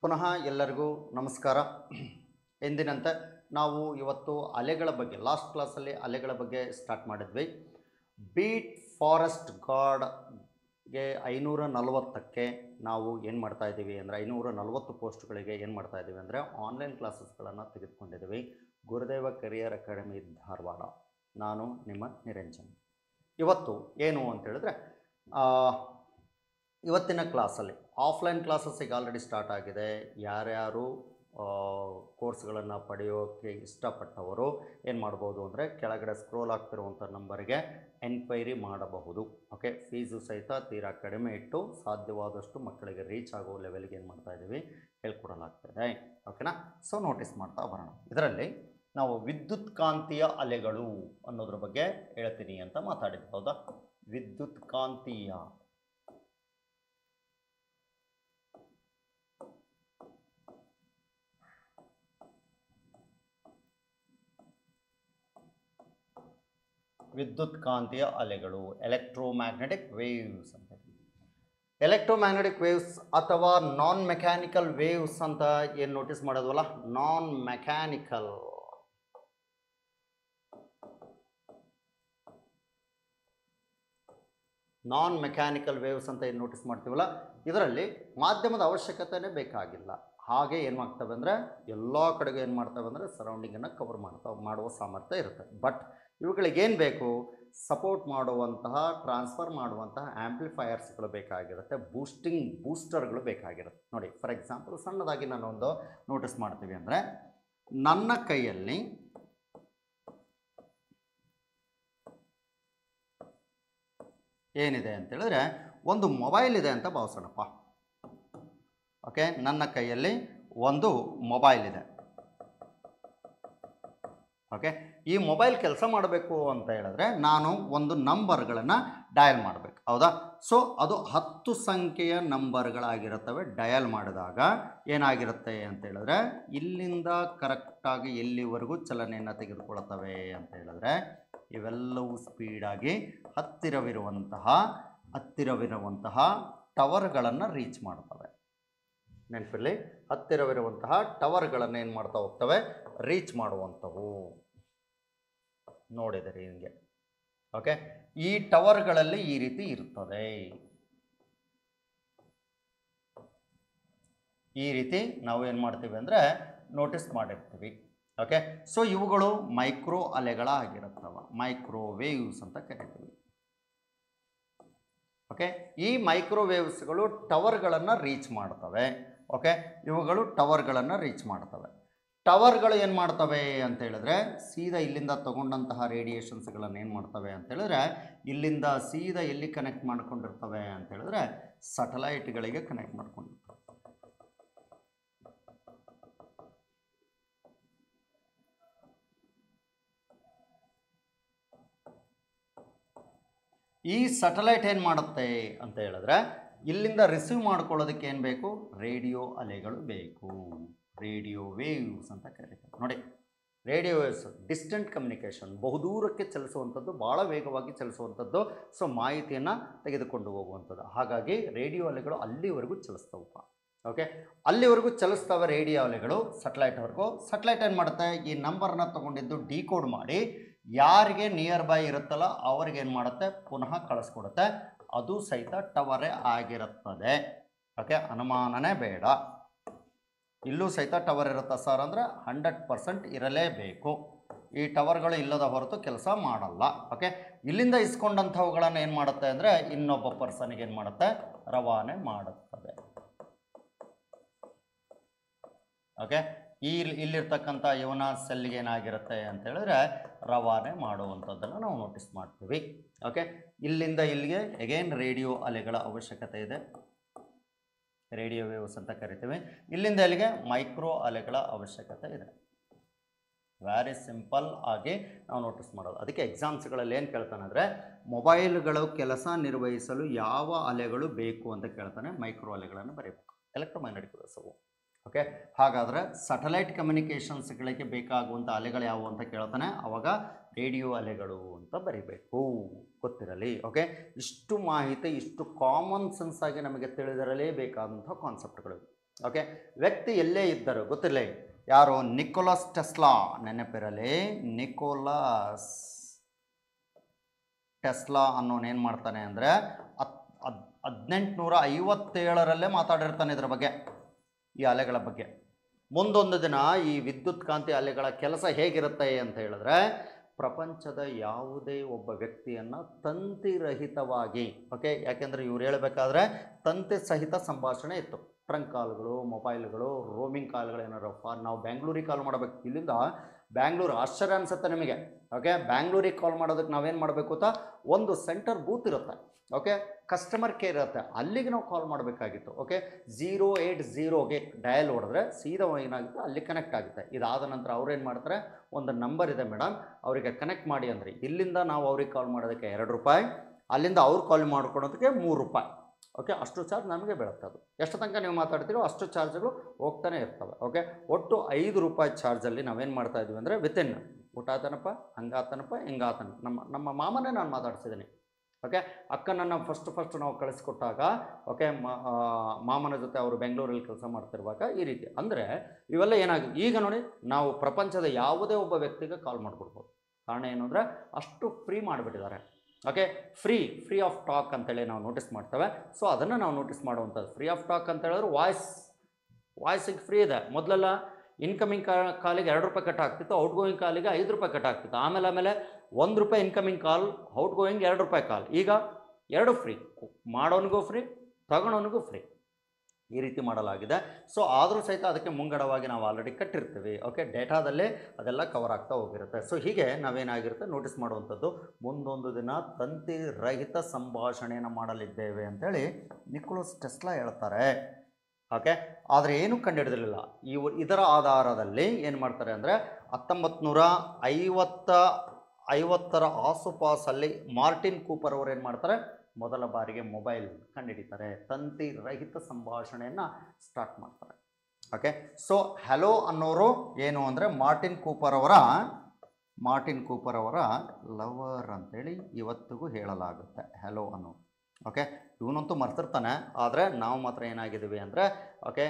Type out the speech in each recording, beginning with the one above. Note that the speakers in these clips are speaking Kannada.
ಪುನಃ ಎಲ್ಲರಿಗೂ ನಮಸ್ಕಾರ. ಎಂದಿನಂತೆ ನಾವು ಇವತ್ತು ಅಲೆಗಳ ಬಗ್ಗೆ ಲಾಸ್ಟ್ ಕ್ಲಾಸಲ್ಲಿ ಅಲೆಗಳ ಬಗ್ಗೆ ಸ್ಟಾರ್ಟ್ ಮಾಡಿದ್ವಿ. ಬೀಟ್ ಫಾರೆಸ್ಟ್ ಗಾರ್ಡ್ಗೆ 540ಕ್ಕೆ ನಾವು ಏನು ಮಾಡ್ತಾ ಇದ್ದೀವಿ ಅಂದರೆ 540 ಪೋಸ್ಟ್ಗಳಿಗೆ ಏನು ಮಾಡ್ತಾ ಇದ್ದೀವಿ ಅಂದರೆ ಆನ್ಲೈನ್ ಕ್ಲಾಸಸ್ಗಳನ್ನು ತೆಗೆದುಕೊಂಡಿದ್ದೀವಿ. ಗುರುದೇವ ಕೆರಿಯರ್ ಅಕಾಡೆಮಿ ಧಾರವಾಡ. ನಾನು ನಿಮ್ಮ ನಿರಂಜನ್. ಇವತ್ತು ಏನು ಅಂತೇಳಿದ್ರೆ ಇವತ್ತಿನ ಕ್ಲಾಸಲ್ಲಿ ಆಫ್ಲೈನ್ ಕ್ಲಾಸಸ್ ಈಗ ಆಲ್ರೆಡಿ ಸ್ಟಾರ್ಟ್ ಆಗಿದೆ. ಯಾರ್ಯಾರು ಕೋರ್ಸ್ಗಳನ್ನು ಪಡೆಯೋಕ್ಕೆ ಇಷ್ಟಪಟ್ಟವರು ಏನು ಮಾಡ್ಬೋದು ಅಂದರೆ ಕೆಳಗಡೆ ಸ್ಕ್ರೋಲ್ ಆಗ್ತಿರುವಂಥ ನಂಬರ್ಗೆ ಎನ್ಕ್ವೈರಿ ಮಾಡಬಹುದು. ಓಕೆ, ಫೀಸು ಸಹಿತ ತೀರಾ ಕಡಿಮೆ ಇಟ್ಟು ಸಾಧ್ಯವಾದಷ್ಟು ಮಕ್ಕಳಿಗೆ ರೀಚ್ ಆಗೋ ಲೆವೆಲ್ಗೆ ಏನು ಮಾಡ್ತಾ ಇದ್ದೀವಿ ಹೇಳ್ಕೊಡಲಾಗ್ತದೆ. ಓಕೆನಾ? ಸೊ ನೋಟಿಸ್ ಮಾಡ್ತಾ ಬರೋಣ. ಇದರಲ್ಲಿ ನಾವು ವಿದ್ಯುತ್ ಕಾಂತೀಯ ಅಲೆಗಳು ಅನ್ನೋದ್ರ ಬಗ್ಗೆ ಹೇಳ್ತೀನಿ ಅಂತ ಮಾತಾಡಿದ್ವಿ, ಹೌದಾ? ವಿದ್ಯುತ್ ಕಾಂತೀಯ ಅಲೆಗಳು, ಎಲೆಕ್ಟ್ರೋಮ್ಯಾಗ್ನೆಟಿಕ್ ವೇವ್ಸ್ ಅಂತ. ಎಲೆಕ್ಟ್ರೋಮ್ಯಾಗ್ನೆಟಿಕ್ ವೇವ್ಸ್ ಅಥವಾ ನಾನ್ ಮೆಕ್ಯಾನಿಕಲ್ ವೇವ್ಸ್ ಅಂತ ಏನು ನೋಟಿಸ್ ಮಾಡೋದವಲ್ಲ, ನಾನ್ ಮೆಕ್ಯಾನಿಕಲ್ ವೇವ್ಸ್ ಅಂತ ಏನು ನೋಟಿಸ್ ಮಾಡ್ತೀವಲ್ಲ, ಇದರಲ್ಲಿ ಮಾಧ್ಯಮದ ಅವಶ್ಯಕತೆನೇ ಬೇಕಾಗಿಲ್ಲ. ಹಾಗೆ ಏನು ಮಾಡ್ತವೆ ಅಂದರೆ ಎಲ್ಲ ಕಡೆಗೂ ಏನು ಮಾಡ್ತವೆ ಅಂದರೆ ಸರೌಂಡಿಂಗನ್ನು ಕವರ್ ಮಾಡುವ ಸಾಮರ್ಥ್ಯ ಇರುತ್ತೆ. ಬಟ್ ಇವುಗಳಿಗೇನು ಬೇಕು? ಸಪೋರ್ಟ್ ಮಾಡುವಂತಹ, ಟ್ರಾನ್ಸ್ಫರ್ ಮಾಡುವಂತಹ ಆ್ಯಂಪ್ಲಿಫೈಯರ್ಸ್ಗಳು ಬೇಕಾಗಿರುತ್ತೆ, ಬೂಸ್ಟರ್ಗಳು ಬೇಕಾಗಿರುತ್ತೆ. ನೋಡಿ, ಫಾರ್ ಎಕ್ಸಾಂಪಲ್ ಸಣ್ಣದಾಗಿ ನಾನು ಒಂದು ನೋಟಿಸ್ ಮಾಡ್ತೀವಿ ಅಂದರೆ, ನನ್ನ ಕೈಯಲ್ಲಿ ಏನಿದೆ ಅಂತೇಳಿದ್ರೆ ಒಂದು ಮೊಬೈಲ್ ಇದೆ ಅಂತ ಭಾವಿಸೋಣಪ್ಪ. ಓಕೆ, ನನ್ನ ಕೈಯಲ್ಲಿ ಒಂದು ಮೊಬೈಲ್ ಇದೆ. ಓಕೆ, ಈ ಮೊಬೈಲ್ ಕೆಲಸ ಮಾಡಬೇಕು ಅಂತ ಹೇಳಿದ್ರೆ ನಾನು ಒಂದು ನಂಬರ್ಗಳನ್ನು ಡಯಲ್ ಮಾಡಬೇಕು, ಹೌದಾ? ಸೊ ಅದು 10 ಸಂಖ್ಯೆಯ ನಂಬರ್ಗಳಾಗಿರುತ್ತವೆ. ಡಯಲ್ ಮಾಡಿದಾಗ ಏನಾಗಿರುತ್ತೆ ಅಂತ ಹೇಳಿದ್ರೆ, ಇಲ್ಲಿಂದ ಕರೆಕ್ಟಾಗಿ ಎಲ್ಲಿವರೆಗೂ ಚಲನೆಯನ್ನು ತೆಗೆದುಕೊಳ್ತವೆ ಅಂತ ಹೇಳಿದ್ರೆ, ಇವೆಲ್ಲವೂ ಸ್ಪೀಡಾಗಿ ಹತ್ತಿರವಿರುವಂತಹ ಟವರ್ಗಳನ್ನು ರೀಚ್ ಮಾಡ್ತವೆ. ನೆನಪಿರಲಿ, ಹತ್ತಿರವಿರುವಂತಹ ಟವರ್ಗಳನ್ನು ಏನು ಮಾಡ್ತಾ ಹೋಗ್ತವೆ? ರೀಚ್ ಮಾಡುವಂಥವು. ನೋಡಿದರೆ ಹಿಂಗೆ. ಓಕೆ, ಈ ಟವರ್ಗಳಲ್ಲಿ ಈ ರೀತಿ ಇರ್ತದೆ. ಈ ರೀತಿ ನಾವು ಏನು ಮಾಡ್ತೀವಿ ಅಂದರೆ ನೋಟಿಸ್ ಮಾಡಿರ್ತೀವಿ. ಓಕೆ, ಸೊ ಇವುಗಳು ಮೈಕ್ರೋ ಅಲೆಗಳಾಗಿರುತ್ತವೆ, ಮೈಕ್ರೋವೇವ್ಸ್ ಅಂತ ಕರಿತೀವಿ. ಓಕೆ, ಈ ಮೈಕ್ರೋವೇವ್ಸ್ಗಳು ಟವರ್ಗಳನ್ನು ರೀಚ್ ಮಾಡ್ತವೆ. ಓಕೆ, ಇವುಗಳು ಟವರ್ಗಳನ್ನು ರೀಚ್ ಮಾಡ್ತವೆ. ಟವರ್ಗಳು ಏನು ಮಾಡ್ತವೆ ಅಂತ ಹೇಳಿದ್ರೆ, ಸೀದಾ ಇಲ್ಲಿಂದ ತಗೊಂಡಂತಹ ರೇಡಿಯೇಷನ್ಸ್ಗಳನ್ನು ಏನು ಮಾಡ್ತವೆ ಅಂತ ಹೇಳಿದ್ರೆ, ಇಲ್ಲಿಂದ ಸೀದಾ ಎಲ್ಲಿ ಕನೆಕ್ಟ್ ಮಾಡ್ಕೊಂಡಿರ್ತವೆ ಅಂತ ಹೇಳಿದ್ರೆ ಸ್ಯಾಟಲೈಟ್ಗಳಿಗೆ ಕನೆಕ್ಟ್ ಮಾಡ್ಕೊಂಡಿರ್ತವೆ. ಈ ಸ್ಯಾಟಲೈಟ್ ಏನು ಮಾಡುತ್ತೆ ಅಂತ ಹೇಳಿದ್ರೆ, ಇಲ್ಲಿಂದ ರಿಸೀವ್ ಮಾಡ್ಕೊಳ್ಳೋದಕ್ಕೆ ಏನು ಬೇಕು? ರೇಡಿಯೋ ಅಲೆಗಳು ಬೇಕು. ರೇಡಿಯೋ ವೇವ್ಸ್ ಅಂತ ಕರೀತಾರೆ. ನೋಡಿ, ರೇಡಿಯೋ ವೇವ್ಸ್ ಡಿಸ್ಟೆಂಟ್ ಕಮ್ಯುನಿಕೇಷನ್, ಬಹುದೂರಕ್ಕೆ ಚಲಿಸುವಂಥದ್ದು, ಭಾಳ ವೇಗವಾಗಿ ಚಲಿಸುವಂಥದ್ದು. ಸೊ ಮಾಹಿತಿಯನ್ನು ತೆಗೆದುಕೊಂಡು ಹೋಗುವಂಥದ್ದು. ಹಾಗಾಗಿ ರೇಡಿಯೋ ಅಲೆಗಳು ಅಲ್ಲಿವರೆಗೂ ಚಲಿಸ್ತವಪ್ಪ. ಓಕೆ, ಅಲ್ಲಿವರೆಗೂ ಚಲಿಸ್ತವೆ ರೇಡಿಯೋ ಅಲೆಗಳು ಸ್ಯಾಟಲೈಟ್ವರೆಗೂ. ಸ್ಯಾಟಲೈಟ್ ಏನು ಮಾಡುತ್ತೆ? ಈ ನಂಬರ್ನ ತೊಗೊಂಡಿದ್ದು ಡಿಕೋಡ್ ಮಾಡಿ ಯಾರಿಗೆ ನಿಯರ್ ಬೈ ಇರುತ್ತಲ್ಲ ಅವ್ರಿಗೆ ಏನು ಮಾಡುತ್ತೆ? ಪುನಃ ಕಳಿಸ್ಕೊಡುತ್ತೆ. ಅದು ಸಹಿತ ಟವರೇ ಆಗಿರುತ್ತದೆ. ಓಕೆ, ಅನುಮಾನನೇ ಬೇಡ. ಇಲ್ಲೂ ಸಹಿತ ಟವರ್ ಇರುತ್ತಾ ಸರ್ ಅಂದರೆ 100% ಇರಲೇಬೇಕು. ಈ ಟವರ್ಗಳು ಇಲ್ಲದ ಹೊರತು ಕೆಲಸ ಮಾಡಲ್ಲ. ಓಕೆ, ಇಲ್ಲಿಂದ ಇಸ್ಕೊಂಡಂಥವುಗಳನ್ನು ಏನು ಮಾಡುತ್ತೆ ಅಂದರೆ ಇನ್ನೊಬ್ಬ ಪರ್ಸನ್ಗೆ ಏನು ಮಾಡುತ್ತೆ? ರವಾನೆ ಮಾಡುತ್ತದೆ. ಓಕೆ, ಇಲ್ಲಿರ್ತಕ್ಕಂಥ ಇವನ ಸೆಲ್ಗೆ ಏನಾಗಿರುತ್ತೆ ಅಂತ ಹೇಳಿದ್ರೆ ರವಾನೆ ಮಾಡುವಂಥದ್ದನ್ನು ನಾವು ನೋಟಿಸ್ ಮಾಡ್ತೀವಿ. ಓಕೆ, ಇಲ್ಲಿಂದ ಇಲ್ಲಿಗೆ ಅಗೇನ್ ರೇಡಿಯೋ ಅಲೆಗಳ ಅವಶ್ಯಕತೆ ಇದೆ, ರೇಡಿಯೋ ವೇವ್ಸ್ ಅಂತ ಕರಿತೀವಿ. ಇಲ್ಲಿಂದ ಇಲ್ಲಿಗೆ ಮೈಕ್ರೋ ಅಲೆಗಳ ಅವಶ್ಯಕತೆ ಇದೆ. ವೆರಿ ಸಿಂಪಲ್ ಆಗಿ ನಾವು ನೋಟಿಸ್ ಮಾಡೋದು. ಅದಕ್ಕೆ ಎಕ್ಸಾಮ್ಸ್ಗಳಲ್ಲಿ ಏನು ಕೇಳ್ತಾನೆ ಅಂದರೆ, ಮೊಬೈಲ್ಗಳು ಕೆಲಸ ನಿರ್ವಹಿಸಲು ಯಾವ ಅಲೆಗಳು ಬೇಕು ಅಂತ ಕೇಳ್ತಾನೆ. ಮೈಕ್ರೋ ಅಲೆಗಳನ್ನು ಬರೀಬೇಕು, ಎಲೆಕ್ಟ್ರೋಮ್ಯಾಗ್ನೆಟಿಕ್ ವೇವ್ಸ್ ಅವು. ಓಕೆ, ಹಾಗಾದರೆ ಸ್ಯಾಟಲೈಟ್ ಕಮ್ಯುನಿಕೇಷನ್ಸ್ಗಳಿಗೆ ಬೇಕಾಗುವಂಥ ಅಲೆಗಳು ಯಾವುವು ಅಂತ ಕೇಳ್ತಾನೆ. ಆವಾಗ ರೇಡಿಯೋ ಅಲೆಗಳು ಅಂತ ಬರಿಬೇಕು, ಗೊತ್ತಿರಲಿ. ಓಕೆ, ಇಷ್ಟು ಮಾಹಿತಿ, ಇಷ್ಟು ಕಾಮನ್ ಸೆನ್ಸ್ ಆಗಿ ನಮಗೆ ತಿಳಿದಿರಲೇಬೇಕಾದಂಥ ಕಾನ್ಸೆಪ್ಟ್ಗಳು. ಓಕೆ, ವ್ಯಕ್ತಿ ಎಲ್ಲೇ ಇದ್ದರು ಗೊತ್ತಿಲ್ಲ, ಯಾರು? Nicholas Tesla. ನೆನಪಿರಲಿ, ನಿಕೋಲಸ್ ಟೆಸ್ಲಾ ಅನ್ನೋನು ಏನು ಮಾಡ್ತಾನೆ ಅಂದರೆ 1857 ಮಾತಾಡಿರ್ತಾನೆ ಇದ್ರ ಬಗ್ಗೆ, ಈ ಅಲೆಗಳ ಬಗ್ಗೆ. ಮುಂದೊಂದು ದಿನ ಈ ವಿದ್ಯುತ್ ಕಾಂತಿ ಅಲೆಗಳ ಕೆಲಸ ಹೇಗಿರುತ್ತೆ ಅಂತ ಹೇಳಿದ್ರೆ, ಪ್ರಪಂಚದ ಯಾವುದೇ ಒಬ್ಬ ವ್ಯಕ್ತಿಯನ್ನು ತಂತಿರಹಿತವಾಗಿ, ಓಕೆ, ಯಾಕೆಂದರೆ ಇವ್ರು ಹೇಳಬೇಕಾದ್ರೆ ತಂತಿ ಸಹಿತ ಸಂಭಾಷಣೆ ಇತ್ತು. ಟ್ರಂಕ್ ಕಾಲ್ಗಳು, ಮೊಬೈಲ್ಗಳು, ರೋಮಿಂಗ್ ಕಾಲ್ಗಳು ಏನಾರು ನಾವು ಬ್ಯಾಂಗ್ಳೂರಿಗೆ ಕಾಲ್ ಮಾಡಬೇಕು, ಇಲ್ಲಿಂದ ಬ್ಯಾಂಗ್ಳೂರು ಆಶ್ಚರ್ಯ ಅನಿಸುತ್ತೆ ನಿಮಗೆ. ಓಕೆ, ಬ್ಯಾಂಗ್ಳೂರಿಗೆ ಕಾಲ್ ಮಾಡೋದಕ್ಕೆ ನಾವೇನು ಮಾಡಬೇಕು ಅಂತ, ಒಂದು ಸೆಂಟರ್ ಬೂತ್ ಇರುತ್ತೆ, ಓಕೆ, ಕಸ್ಟಮರ್ ಕೇರ್ ಇರುತ್ತೆ, ಅಲ್ಲಿಗೆ ನಾವು ಕಾಲ್ ಮಾಡಬೇಕಾಗಿತ್ತು. ಓಕೆ, 080ಗೆ ಡಯಲ್ ಹೊಡೆದ್ರೆ ಸೀದಾ ಏನಾಗುತ್ತೆ, ಅಲ್ಲಿ ಕನೆಕ್ಟ್ ಆಗುತ್ತೆ. ಇದಾದ ನಂತರ ಅವ್ರೇನು ಮಾಡ್ತಾರೆ, ಒಂದು ನಂಬರ್ ಇದೆ ಮೇಡಮ್, ಅವರಿಗೆ ಕನೆಕ್ಟ್ ಮಾಡಿ ಅಂದರೆ ಇಲ್ಲಿಂದ ನಾವು ಅವ್ರಿಗೆ ಕಾಲ್ ಮಾಡೋದಕ್ಕೆ 2 ರೂಪಾಯಿ, ಅಲ್ಲಿಂದ ಅವ್ರು ಕಾಲ್ ಮಾಡ್ಕೊಳೋದಕ್ಕೆ 3 ರೂಪಾಯಿ. ಓಕೆ, ಅಷ್ಟು ಚಾರ್ಜ್ ನಮಗೆ ಬೀಳುತ್ತೆ. ಅದು ಎಷ್ಟು ತನಕ ನೀವು ಮಾತಾಡ್ತೀರೋ ಅಷ್ಟು ಚಾರ್ಜ್ಗಳು ಹೋಗ್ತಾನೆ ಇರ್ತವೆ. ಓಕೆ, ಒಟ್ಟು 5 ರೂಪಾಯಿ ಚಾರ್ಜಲ್ಲಿ ನಾವೇನು ಮಾಡ್ತಾ ಇದ್ವಿ ಅಂದರೆ, ವಿತಿನ್ ಊಟ ಆತನಪ್ಪ, ಹಂಗಾತನಪ್ಪ, ಹಿಂಗಾತನ, ನಮ್ಮ ಮಾಮನೇ ನಾನು ಮಾತಾಡ್ಸಿದ್ದೀನಿ. ಓಕೆ, ಅಕ್ಕನನ್ನು ಫಸ್ಟ್ ನಾವು ಕಳಿಸ್ಕೊಟ್ಟಾಗ, ಓಕೆ, ಮಾಮನ ಜೊತೆ ಅವರು ಬೆಂಗಳೂರಲ್ಲಿ ಕೆಲಸ ಮಾಡ್ತಿರುವಾಗ ಈ ರೀತಿ. ಅಂದರೆ ಇವೆಲ್ಲ ಏನಾಗಿದೆ, ಈಗ ನೋಡಿ ನಾವು ಪ್ರಪಂಚದ ಯಾವುದೇ ಒಬ್ಬ ವ್ಯಕ್ತಿಗೆ ಕಾಲ್ ಮಾಡಿಬಿಡ್ಬೋದು. ಕಾರಣ ಏನು ಅಂದರೆ ಅಷ್ಟು ಫ್ರೀ ಮಾಡಿಬಿಟ್ಟಿದ್ದಾರೆ. ಓಕೆ, ಫ್ರೀ ಆಫ್ ಟಾಕ್ ಅಂತೇಳಿ ನಾವು ನೋಟಿಸ್ ಮಾಡ್ತೇವೆ. ಸೊ ಅದನ್ನು ನಾವು ನೋಟಿಸ್ ಮಾಡುವಂಥದ್ದು. ಫ್ರೀ ಆಫ್ ಟಾಕ್ ಅಂತ ಹೇಳಿದ್ರೆ ವಾಯ್ಸಿಗೆ ಫ್ರೀ ಇದೆ. ಮೊದಲೆಲ್ಲ ಇನ್ಕಮಿಂಗ್ ಕಾಲಿಗೆ 2 ರೂಪಾಯಿ ಕಟ್ ಆಗ್ತಿತ್ತು, ಔಟ್ ಗೋಯಿಂಗ್ ಕಾಲಿಗೆ 5 ರೂಪಾಯಿ ಕಟ್ ಆಗ್ತಿತ್ತು. ಆಮೇಲೆ 1 ರೂಪಾಯಿ ಇನ್ಕಮಿಂಗ್ ಕಾಲ್, ಔಟ್ ಗೋಯಿಂಗ್ 2 ರೂಪಾಯಿ ಕಾಲ್. ಈಗ 2 ಫ್ರೀ, ಮಾಡೋನಿಗೂ ಫ್ರೀ, ತಗೊಳೋನಿಗೂ ಫ್ರೀ, ಈ ರೀತಿ ಮಾಡಲಾಗಿದೆ. ಸೊ ಆದರೂ ಸಹಿತ ಅದಕ್ಕೆ ಮುಂಗಡವಾಗಿ ನಾವು ಆಲ್ರೆಡಿ ಕಟ್ಟಿರ್ತೀವಿ. ಓಕೆ, ಡೇಟಾದಲ್ಲೇ ಅದೆಲ್ಲ ಕವರ್ ಆಗ್ತಾ ಹೋಗಿರುತ್ತೆ. ಸೊ ಹೀಗೆ ನಾವೇನಾಗಿರುತ್ತೆ ನೋಟಿಸ್ ಮಾಡುವಂಥದ್ದು, ಮುಂದೊಂದು ದಿನ ತಂತಿ ರಹಿತ ಸಂಭಾಷಣೆಯನ್ನು ಮಾಡಲಿದ್ದೇವೆ ಅಂತೇಳಿ ನಿಕೋಲಸ್ ಟೆಸ್ಲಾ ಹೇಳ್ತಾರೆ. ಓಕೆ, ಆದರೆ ಏನು ಕಂಡುಹಿಡಿದಿರಲಿಲ್ಲ. ಇದರ ಆಧಾರದಲ್ಲಿ ಏನು ಮಾಡ್ತಾರೆ ಅಂದರೆ 1950ರ ಆಸುಪಾಸಲ್ಲಿ ಮಾರ್ಟಿನ್ ಕೂಪರ್ ಅವರು ಏನು ಮಾಡ್ತಾರೆ, ಮೊದಲ ಬಾರಿಗೆ ಮೊಬೈಲ್ ಕಂಡುಹಿಡಿತಾರೆ, ತಂತಿ ರಹಿತ ಸಂಭಾಷಣೆಯನ್ನು ಸ್ಟಾರ್ಟ್ ಮಾಡ್ತಾರೆ. ಓಕೆ, ಸೊ ಹಲೋ ಅನ್ನೋರು ಏನು ಅಂದರೆ ಮಾರ್ಟಿನ್ ಕೂಪರ್ ಅವರ ಲವರ್ ಅಂತೇಳಿ ಇವತ್ತಿಗೂ ಹೇಳಲಾಗುತ್ತೆ, ಹಲೋ ಅನ್ನೋ. ಓಕೆ, ಇವನಂತೂ ಮರ್ತಿರ್ತಾನೆ, ಆದರೆ ನಾವು ಮಾತ್ರ ಏನಾಗಿದ್ದೀವಿ ಅಂದರೆ, ಓಕೆ,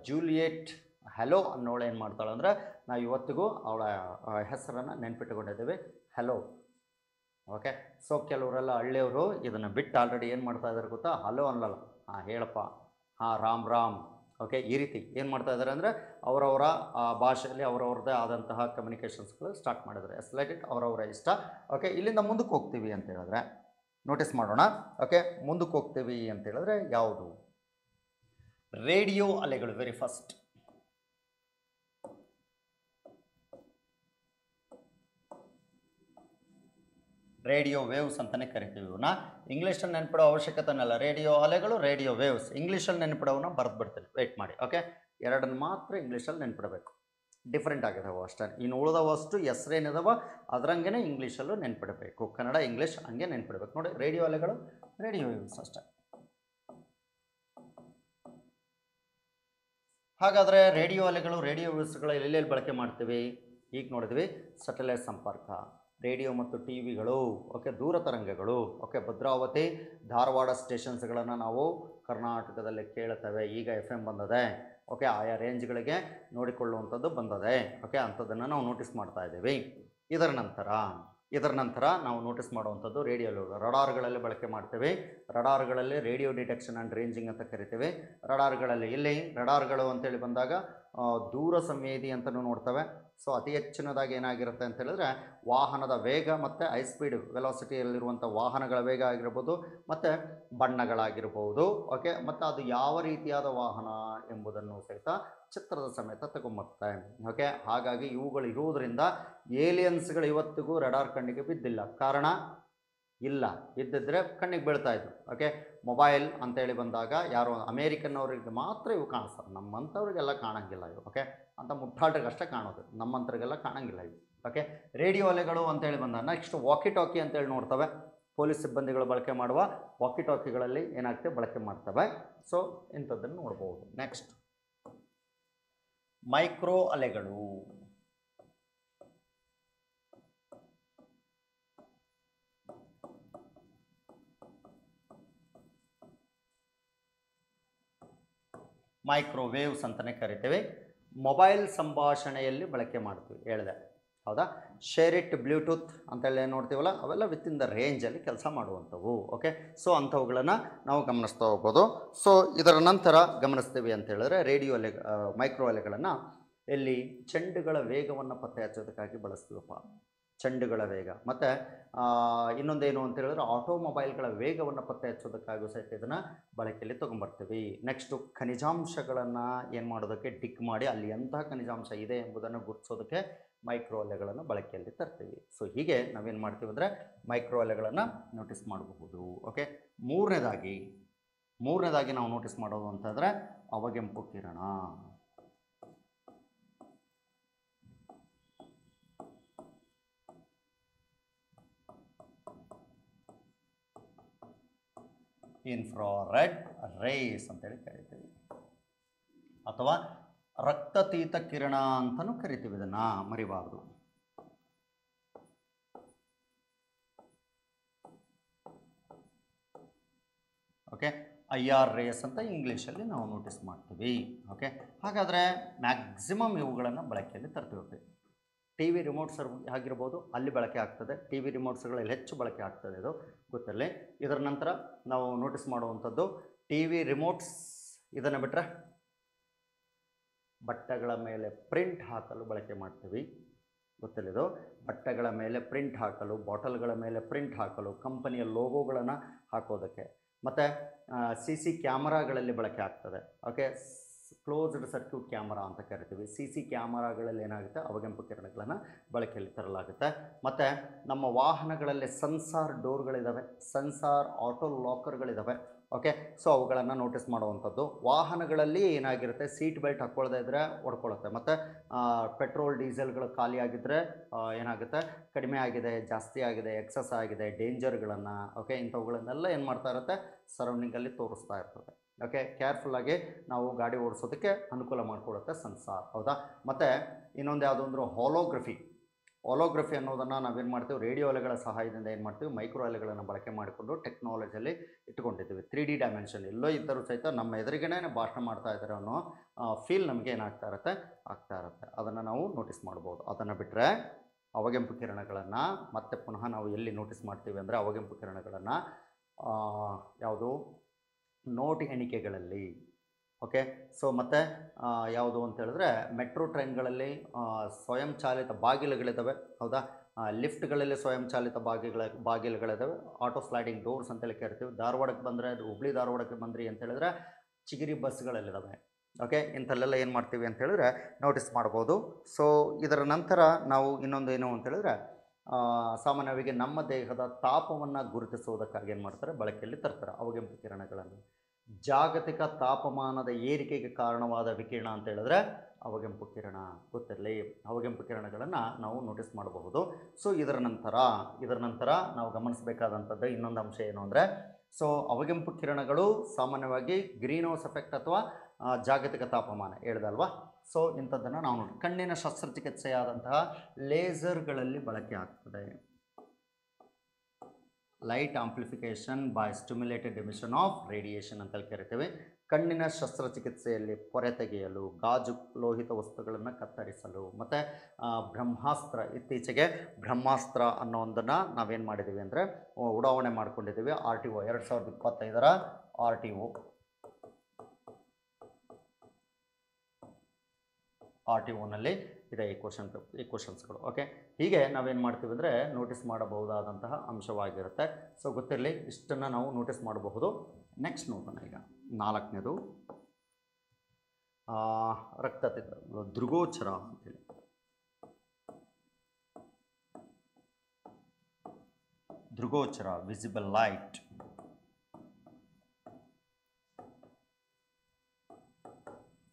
ಜೂಲಿಯೆಟ್ ಹಲೋ ಅನ್ನೋಳು ಏನು ಮಾಡ್ತಾಳೆ ಅಂದರೆ, ನಾವು ಇವತ್ತಿಗೂ ಅವಳ ಹೆಸರನ್ನು ನೆನ್ಪಿಟ್ಟುಕೊಂಡಿದ್ದೀವಿ, ಹಲೋ. ಓಕೆ, ಸೊ ಕೆಲವರೆಲ್ಲ ಹಳ್ಳಿಯವರು ಇದನ್ನು ಬಿಟ್ಟು ಆಲ್ರೆಡಿ ಏನು ಮಾಡ್ತಾ ಇದ್ದಾರೆ ಗೊತ್ತಾ, ಹಲೋ ಅನ್ನಲ್ಲ, ಹಾಂ ಹೇಳಪ್ಪ, ಹಾಂ ರಾಮ್. ಓಕೆ, ಈ ರೀತಿ ಏನು ಮಾಡ್ತಾ ಇದ್ದಾರೆ ಅಂದರೆ ಅವರವರ ಭಾಷೆಯಲ್ಲಿ ಅವರವ್ರದ್ದೇ ಆದಂತಹ ಕಮ್ಯುನಿಕೇಷನ್ಸ್ಗಳು ಸ್ಟಾರ್ಟ್ ಮಾಡಿದ್ದಾರೆ. ಲೈಕ್ ಇಟ್, ಅವರವರ ಇಷ್ಟ. ಓಕೆ, ಇಲ್ಲಿಂದ ಮುಂದಕ್ಕೆ ಹೋಗ್ತೀವಿ ಅಂತ ಹೇಳಿದ್ರೆ ನೋಟಿಸ್ ಮಾಡೋಣ. ಓಕೆ, ಮುಂದಕ್ಕೆ ಹೋಗ್ತೀವಿ ಅಂತ ಹೇಳಿದ್ರೆ ಯಾವುದು, ರೇಡಿಯೋ ಅಲೆಗಳು. ವೆರಿ ಫಸ್ಟ್ ರೇಡಿಯೋ ವೇವ್ಸ್ ಅಂತಲೇ ಕರಿತೀವಿ. ಇವನ್ನ ಇಂಗ್ಲೀಷಲ್ಲಿ ನೆನ್ಪಿಡೋ ಅವಶ್ಯಕತೆನಲ್ಲ. ರೇಡಿಯೋ ಅಲೆಗಳು, ರೇಡಿಯೋ ವೇವ್ಸ್. ಇಂಗ್ಲೀಷಲ್ಲಿ ನೆನ್ಪಿಡೋವನ್ನ ಬರೆದು ಬಿಡ್ತೀನಿ, ವೆಯ್ಟ್ ಮಾಡಿ. ಓಕೆ, ಎರಡನ್ನು ಮಾತ್ರ ಇಂಗ್ಲೀಷಲ್ಲಿ ನೆನ್ಪಿಡಬೇಕು, ಡಿಫ್ರೆಂಟ್ ಆಗಿದಾವೆ ಅಷ್ಟೇ. ಇನ್ನು ಉಳಿದವಷ್ಟು ಹೆಸ್ರೇನಿದಾವ ಅದರಂಗೆ ಇಂಗ್ಲೀಷಲ್ಲೂ ನೆನ್ಪಿಡಬೇಕು. ಕನ್ನಡ ಇಂಗ್ಲೀಷ್ ಹಂಗೆ ನೆನ್ಪಿಡಬೇಕು. ನೋಡಿ, ರೇಡಿಯೋ ಅಲೆಗಳು, ರೇಡಿಯೋ ವೇವ್ಸ್ ಅಷ್ಟೇ. ಹಾಗಾದರೆ ರೇಡಿಯೋ ಅಲೆಗಳು, ರೇಡಿಯೋ ವೇವ್ಸ್ಗಳು ಎಲ್ಲೆಲ್ಲಿ ಬಳಕೆ ಮಾಡ್ತೀವಿ? ಈಗ ನೋಡಿದ್ವಿ ಸ್ಯಾಟಲೈಟ್ ಸಂಪರ್ಕ, ರೇಡಿಯೋ ಮತ್ತು ಟಿ ವಿಗಳು, ಓಕೆ, ದೂರ ತರಂಗಗಳು. ಓಕೆ, ಭದ್ರಾವತಿ, ಧಾರವಾಡ ಸ್ಟೇಷನ್ಸ್ಗಳನ್ನು ನಾವು ಕರ್ನಾಟಕದಲ್ಲಿ ಕೇಳ್ತೇವೆ. ಈಗ FM ಬಂದದೆ. ಓಕೆ, ಆಯಾ ರೇಂಜ್ಗಳಿಗೆ ನೋಡಿಕೊಳ್ಳುವಂಥದ್ದು ಬಂದದೆ. ಓಕೆ, ಅಂಥದ್ದನ್ನು ನಾವು ನೋಟಿಸ್ ಮಾಡ್ತಾ ಇದ್ದೀವಿ. ಇದರ ನಂತರ ನಾವು ನೋಟಿಸ್ ಮಾಡುವಂಥದ್ದು ರೇಡಿಯೋ ರಡಾರ್ಗಳಲ್ಲಿ ಬಳಕೆ ಮಾಡ್ತೀವಿ. ರಡಾರ್ಗಳಲ್ಲಿ ರೇಡಿಯೋ ಡಿಟೆಕ್ಷನ್ ಆ್ಯಂಡ್ ರೇಂಜಿಂಗ್ ಅಂತ ಕರಿತೀವಿ. ರಡಾರ್ಗಳಲ್ಲಿ ಇಲ್ಲಿ ರಡಾರ್ಗಳು ಅಂತೇಳಿ ಬಂದಾಗ ದೂರ ಸಂವೇದಿ ಅಂತಲೂ ನೋಡ್ತವೆ. ಸೊ ಅತಿ ಹೆಚ್ಚಿನದಾಗಿ ಏನಾಗಿರುತ್ತೆ ಅಂತ ಹೇಳಿದ್ರೆ ವಾಹನದ ವೇಗ ಮತ್ತು ಹೈ ಸ್ಪೀಡ್ ವೆಲಾಸಿಟಿಯಲ್ಲಿರುವಂಥ ವಾಹನಗಳ ವೇಗ ಆಗಿರ್ಬೋದು, ಮತ್ತು ಬಣ್ಣಗಳಾಗಿರ್ಬೋದು. ಓಕೆ, ಮತ್ತು ಅದು ಯಾವ ರೀತಿಯಾದ ವಾಹನ ಎಂಬುದನ್ನು ಸಹಿತ ಚಿತ್ರದ ಸಮೇತ ತಗೊಂಬರ್ತಾರೆ. ಓಕೆ, ಹಾಗಾಗಿ ಇವುಗಳು ಇರುವುದರಿಂದ ಏಲಿಯನ್ಸ್ಗಳು ಇವತ್ತಿಗೂ ರಡಾರ್ ಕಣ್ಣಿಗೆ ಬಿದ್ದಿಲ್ಲ. ಕಾರಣ ಇಲ್ಲ, ಇದ್ದಿದ್ದರೆ ಕಣ್ಣಿಗೆ ಬೀಳ್ತಾಯಿದ್ರು. ಓಕೆ, ಮೊಬೈಲ್ ಅಂತೇಳಿ ಬಂದಾಗ ಯಾರೋ ಅಮೇರಿಕನ್ನವ್ರಿಗೆ ಮಾತ್ರ ಇವು ಕಾಣಿಸ್ತಾರೆ, ನಮ್ಮಂಥವ್ರಿಗೆಲ್ಲ ಕಾಣಂಗಿಲ್ಲ ಇವು. ಓಕೆ, ಅಂತ ಮುಟ್ಟಾಳ್ರಿಗೆ ಅಷ್ಟೇ ಕಾಣೋದು, ನಮ್ಮಂಥವ್ರಿಗೆಲ್ಲ ಕಾಣಂಗಿಲ್ಲ ಇವು. ಓಕೆ, ರೇಡಿಯೋ ಅಲೆಗಳು ಅಂತೇಳಿ ಬಂದಾಗ ನೆಕ್ಸ್ಟ್ ವಾಕಿ ಟಾಕಿ ಅಂತೇಳಿ ನೋಡ್ತವೆ. ಪೊಲೀಸ್ ಸಿಬ್ಬಂದಿಗಳು ಬಳಕೆ ಮಾಡುವ ವಾಕಿ ಟಾಕಿಗಳಲ್ಲಿ ಏನಾಗ್ತದೆ ಬಳಕೆ ಮಾಡ್ತವೆ. ಸೊ ಇಂಥದ್ದನ್ನು ನೋಡ್ಬೋದು. ನೆಕ್ಸ್ಟ್ ಮೈಕ್ರೋ ಅಲೆಗಳು. ಮೈಕ್ರೋವೇವ್ಸ್ ಅಂತಲೇ ಕರಿತೀವಿ. ಮೊಬೈಲ್ ಸಂಭಾಷಣೆಯಲ್ಲಿ ಬಳಕೆ ಮಾಡ್ತೀವಿ ಹೇಳಿದೆ, ಹೌದಾ. ಶೇರ್ ಇಟ್ ಬ್ಲೂಟೂತ್ ಅಂತೇಳಿ ಏನು ನೋಡ್ತೀವಲ್ಲ, ಅವೆಲ್ಲ ವಿತಿನ್ ದ ರೇಂಜಲ್ಲಿ ಕೆಲಸ ಮಾಡುವಂಥವು. ಓಕೆ, ಸೊ ಅಂಥವುಗಳನ್ನು ನಾವು ಗಮನಿಸ್ತಾ ಹೋಗ್ಬೋದು. ಸೊ ಇದರ ನಂತರ ಗಮನಿಸ್ತೀವಿ ಅಂತ ಹೇಳಿದ್ರೆ ರೇಡಿಯೋ ಅಲೆ ಮೈಕ್ರೋ ಅಲೆಗಳನ್ನು ಎಲ್ಲಿ ಚೆಂಡುಗಳ ವೇಗವನ್ನು ಪತ್ತೆ ಹಚ್ಚೋದಕ್ಕಾಗಿ ಬಳಸ್ತೀವಪ್ಪ, ಚೆಂಡುಗಳ ವೇಗ. ಮತ್ತು ಇನ್ನೊಂದೇನು ಅಂತ ಹೇಳಿದ್ರೆ ಆಟೋಮೊಬೈಲ್ಗಳ ವೇಗವನ್ನು ಪತ್ತೆ ಹಚ್ಚೋದಕ್ಕಾಗೂ ಸಹಿತ ಇದನ್ನು ಬಳಕೆಯಲ್ಲಿ ತೊಗೊಂಬರ್ತೀವಿ. ನೆಕ್ಸ್ಟು ಖನಿಜಾಂಶಗಳನ್ನು ಏನು ಮಾಡೋದಕ್ಕೆ ಡಿಕ್ ಮಾಡಿ ಅಲ್ಲಿ ಎಂತಹ ಖನಿಜಾಂಶ ಇದೆ ಎಂಬುದನ್ನು ಗುರುತಿಸೋದಕ್ಕೆ ಮೈಕ್ರೋ ಅಲೆಗಳನ್ನು ಬಳಕೆಯಲ್ಲಿ ತರ್ತೀವಿ. ಸೊ ಹೀಗೆ ನಾವೇನು ಮಾಡ್ತೀವಿ ಅಂದರೆ ಮೈಕ್ರೋ ಅಲೆಗಳನ್ನು ನೋಟಿಸ್ ಮಾಡಬಹುದು. ಓಕೆ, ಮೂರನೇದಾಗಿ ನಾವು ನೋಟಿಸ್ ಮಾಡೋದು ಅಂತಂದರೆ ಅವಗೆಂಪು ಕಿರಣ. ಇನ್ಫ್ರಾರೆಡ್ ರೇಸ್ ಅಂತೇಳಿ ಕರಿತೀವಿ, ಅಥವಾ ರಕ್ತತೀತ ಕಿರಣ ಅಂತಲೂ ಕರಿತೀವಿ. ಇದನ್ನು ಮರಿಬಾರ್ದು. ಓಕೆ, IR ರೇಸ್ ಅಂತ ಇಂಗ್ಲೀಷಲ್ಲಿ ನಾವು ನೋಟಿಸ್ ಮಾಡ್ತೀವಿ. ಓಕೆ, ಹಾಗಾದರೆ ಮ್ಯಾಕ್ಸಿಮಮ್ ಇವುಗಳನ್ನು ಬಳಕೆಯಲ್ಲಿ ತರ್ತೀವಿ. ಟಿ ವಿ ರಿಮೋಟ್ಸ್ ಆಗಿರ್ಬೋದು, ಅಲ್ಲಿ ಬಳಕೆ ಆಗ್ತದೆ. ಟಿ ವಿ ರಿಮೋಟ್ಸ್ಗಳಲ್ಲಿ ಹೆಚ್ಚು ಬಳಕೆ ಆಗ್ತದೆ, ಇದು ಗೊತ್ತಿರಲಿ. ಇದರ ನಂತರ ನಾವು ನೋಟಿಸ್ ಮಾಡುವಂಥದ್ದು ಟಿ ವಿ ರಿಮೋಟ್ಸ್. ಇದನ್ನು ಬಿಟ್ಟರೆ ಬಟ್ಟೆಗಳ ಮೇಲೆ ಪ್ರಿಂಟ್ ಹಾಕಲು ಬಳಕೆ ಮಾಡ್ತೀವಿ, ಗೊತ್ತಿಲ್ಲಿದು. ಬಟ್ಟೆಗಳ ಮೇಲೆ ಪ್ರಿಂಟ್ ಹಾಕಲು, ಬಾಟಲ್ಗಳ ಮೇಲೆ ಪ್ರಿಂಟ್ ಹಾಕಲು, ಕಂಪನಿಯ ಲೋಗೋಗಳನ್ನು ಹಾಕೋದಕ್ಕೆ, ಮತ್ತು CC ಕ್ಯಾಮರಾಗಳಲ್ಲಿ ಬಳಕೆ ಆಗ್ತದೆ. ಓಕೆ, ಕ್ಲೋಸ್ಡ್ ಸರ್ಕ್ಯೂಟ್ ಕ್ಯಾಮರಾ ಅಂತ ಕರಿತೀವಿ. CC ಕ್ಯಾಮರಾಗಳಲ್ಲಿ ಏನಾಗುತ್ತೆ, ಅವಗೆಂಪು ಕಿರಣಗಳನ್ನು ಬಳಕೆಯಲ್ಲಿ ತರಲಾಗುತ್ತೆ. ಮತ್ತು ನಮ್ಮ ವಾಹನಗಳಲ್ಲಿ ಸೆನ್ಸಾರ್ ಡೋರ್ಗಳಿದ್ದಾವೆ, ಸೆನ್ಸಾರ್ ಆಟೋ ಲಾಕರ್ಗಳಿದ್ದಾವೆ. ಓಕೆ, ಸೊ ಅವುಗಳನ್ನು ನೋಟಿಸ್ ಮಾಡುವಂಥದ್ದು. ವಾಹನಗಳಲ್ಲಿ ಏನಾಗಿರುತ್ತೆ, ಸೀಟ್ ಬೆಲ್ಟ್ ಹಾಕ್ಕೊಳ್ಳದೇ ಇದ್ದರೆ ಹೊಡ್ಕೊಳ್ಳುತ್ತೆ. ಮತ್ತು ಪೆಟ್ರೋಲ್ ಡೀಸೆಲ್ಗಳು ಖಾಲಿ ಆಗಿದ್ದರೆ ಏನಾಗುತ್ತೆ, ಕಡಿಮೆ ಆಗಿದೆ, ಜಾಸ್ತಿ ಆಗಿದೆ, ಎಕ್ಸಸ್ ಆಗಿದೆ, ಡೇಂಜರ್ಗಳನ್ನು, ಓಕೆ, ಇಂಥವುಗಳನ್ನೆಲ್ಲ ಏನು ಮಾಡ್ತಾ ಇರುತ್ತೆ, ಸರೌಂಡಿಂಗಲ್ಲಿ ತೋರಿಸ್ತಾ ಇರ್ತದೆ. ಓಕೆ, ಕೇರ್ಫುಲ್ಲಾಗಿ ನಾವು ಗಾಡಿ ಓಡಿಸೋದಕ್ಕೆ ಅನುಕೂಲ ಮಾಡಿಕೊಡುತ್ತೆ ಸೆನ್ಸಾರ್, ಹೌದಾ. ಮತ್ತು ಇನ್ನೊಂದು ಯಾವುದು ಅಂದರೆ ಹೋಲೋಗ್ರಫಿ ಅನ್ನೋದನ್ನು ನಾವೇನು ಮಾಡ್ತೀವಿ, ರೇಡಿಯೋ ಅಲೆಗಳ ಸಹಾಯದಿಂದ ಏನು ಮಾಡ್ತೀವಿ, ಮೈಕ್ರೋ ಅಲೆಗಳನ್ನು ಬಳಕೆ ಮಾಡಿಕೊಂಡು ಟೆಕ್ನಾಲಜಿಯಲ್ಲಿ ಇಟ್ಕೊಂಡಿದ್ದೀವಿ. 3D ಡೈಮೆನ್ಷನ್ ಎಲ್ಲೋ ಇದ್ದರೂ ಸಹಿತ ನಮ್ಮ ಎದುರಿಗೇನೆ ಭಾಷಣ ಮಾಡ್ತಾ ಇದ್ದಾರೆ ಅನ್ನೋ ಫೀಲ್ ನಮಗೆ ಏನಾಗ್ತಾ ಇರುತ್ತೆ, ಅದನ್ನು ನಾವು ನೋಟಿಸ್ ಮಾಡ್ಬೋದು. ಅದನ್ನು ಬಿಟ್ಟರೆ ಅವಗೆಂಪು ಕಿರಣಗಳನ್ನು ಮತ್ತೆ ಪುನಃ ನಾವು ಎಲ್ಲಿ ನೋಟಿಸ್ ಮಾಡ್ತೀವಿ ಅಂದರೆ ಅವಗೆಂಪು ಕಿರಣಗಳನ್ನು ಯಾವುದು, ನೋಟ್ ಎಣಿಕೆಗಳಲ್ಲಿ. ಓಕೆ, ಸೊ ಮತ್ತು ಯಾವುದು ಅಂತ ಹೇಳಿದ್ರೆ ಮೆಟ್ರೋ ಟ್ರೈನ್ಗಳಲ್ಲಿ ಸ್ವಯಂಚಾಲಿತ ಬಾಗಿಲುಗಳಿದ್ದಾವೆ, ಹೌದಾ. ಲಿಫ್ಟ್ಗಳಲ್ಲಿ ಸ್ವಯಂಚಾಲಿತ ಬಾಗಿಲುಗಳಿದ್ದಾವೆ. ಆಟೋ ಸ್ಲೈಡಿಂಗ್ ಡೋರ್ಸ್ ಅಂತೇಳಿ ಕರಿತೀವಿ. ಧಾರವಾಡಕ್ಕೆ ಬಂದರೆ, ಹುಬ್ಳಿ ಧಾರವಾಡಕ್ಕೆ ಬಂದ್ರಿ ಅಂತ ಹೇಳಿದ್ರೆ ಚಿಗಿರಿ ಬಸ್ಗಳಲ್ಲಿದ್ದಾವೆ. ಓಕೆ, ಇಂಥಲ್ಲೆಲ್ಲ ಏನು ಮಾಡ್ತೀವಿ ಅಂತ ಹೇಳಿದ್ರೆ ನೋಟಿಸ್ ಮಾಡ್ಬೋದು. ಸೊ ಇದರ ನಂತರ ನಾವು ಇನ್ನೊಂದು ಏನು ಅಂತ ಹೇಳಿದ್ರೆ ಸಾಮಾನ್ಯವಾಗಿ ನಮ್ಮ ದೇಹದ ತಾಪವನ್ನು ಗುರುತಿಸುವುದಕ್ಕಾಗಿ ಏನು ಮಾಡ್ತಾರೆ, ಬಳಕೆಯಲ್ಲಿ ತರ್ತಾರೆ ಅವಗೆಂಪು ಕಿರಣಗಳನ್ನು. ಜಾಗತಿಕ ತಾಪಮಾನದ ಏರಿಕೆಗೆ ಕಾರಣವಾದ ವಿಕಿರಣ ಅಂತ ಹೇಳಿದ್ರೆ ಅವಗೆಂಪು ಕಿರಣ, ಗೊತ್ತಿರಲಿ. ಅವಗೆಂಪು ಕಿರಣಗಳನ್ನು ನಾವು ನೋಟಿಸ್ ಮಾಡಬಹುದು. ಸೊ ಇದರ ನಂತರ ನಾವು ಗಮನಿಸಬೇಕಾದಂಥದ್ದು ಇನ್ನೊಂದು ಅಂಶ ಏನು ಅಂದರೆ, ಸೊ ಅವಗೆಂಪು ಕಿರಣಗಳು ಸಾಮಾನ್ಯವಾಗಿ ಗ್ರೀನ್ ಹೌಸ್ ಎಫೆಕ್ಟ್ ಅಥವಾ ಜಾಗತಿಕ ತಾಪಮಾನ ಹೇಳ್ದಲ್ವಾ. ಸೊ ಇಂಥದ್ದನ್ನು ನಾವು ನೋಡಿ ಕಣ್ಣಿನ ಶಸ್ತ್ರಚಿಕಿತ್ಸೆಯಾದಂತಹ ಲೇಸರ್ಗಳಲ್ಲಿ ಬಳಕೆ ಆಗ್ತದೆ. Light amplification by stimulated emission of radiation ಅಂತೇಳಿ ಕರಿತೇವೆ. ಕಣ್ಣಿನ ಶಸ್ತ್ರಚಿಕಿತ್ಸೆಯಲ್ಲಿ ಪೊರೆ ತೆಗೆಯಲು, ಗಾಜು ಲೋಹಿತ ವಸ್ತುಗಳನ್ನು ಕತ್ತರಿಸಲು, ಮತ್ತು ಬ್ರಹ್ಮಾಸ್ತ್ರ, ಇತ್ತೀಚೆಗೆ ಬ್ರಹ್ಮಾಸ್ತ್ರ ಅನ್ನೋ ಒಂದನ್ನು ನಾವೇನು ಮಾಡಿದ್ದೀವಿ ಅಂದರೆ ಉಡಾವಣೆ ಮಾಡ್ಕೊಂಡಿದ್ದೀವಿ. RTO 2025 RTOನಲ್ಲಿ ಇದೆ ಈ ಕ್ವಶನ್ಸ್ಗಳು. ಓಕೆ, ಹೀಗೆ ನಾವೇನು ಮಾಡ್ತೀವಿ ಅಂದರೆ ನೋಟಿಸ್ ಮಾಡಬಹುದಾದಂತಹ ಅಂಶವಾಗಿರುತ್ತೆ. ಸೊ ಗೊತ್ತಿರಲಿ, ಇಷ್ಟನ್ನು ನಾವು ನೋಟಿಸ್ ಮಾಡಬಹುದು. ನೆಕ್ಸ್ಟ್ ನೋಡೋಣ. ಈಗ 4ನೇದು ರಕ್ತತೀತ ದೃಗೋಚರ ಅಂತೇಳಿ. ದೃಗೋಚರ, ವಿಸಿಬಲ್ ಲೈಟ್.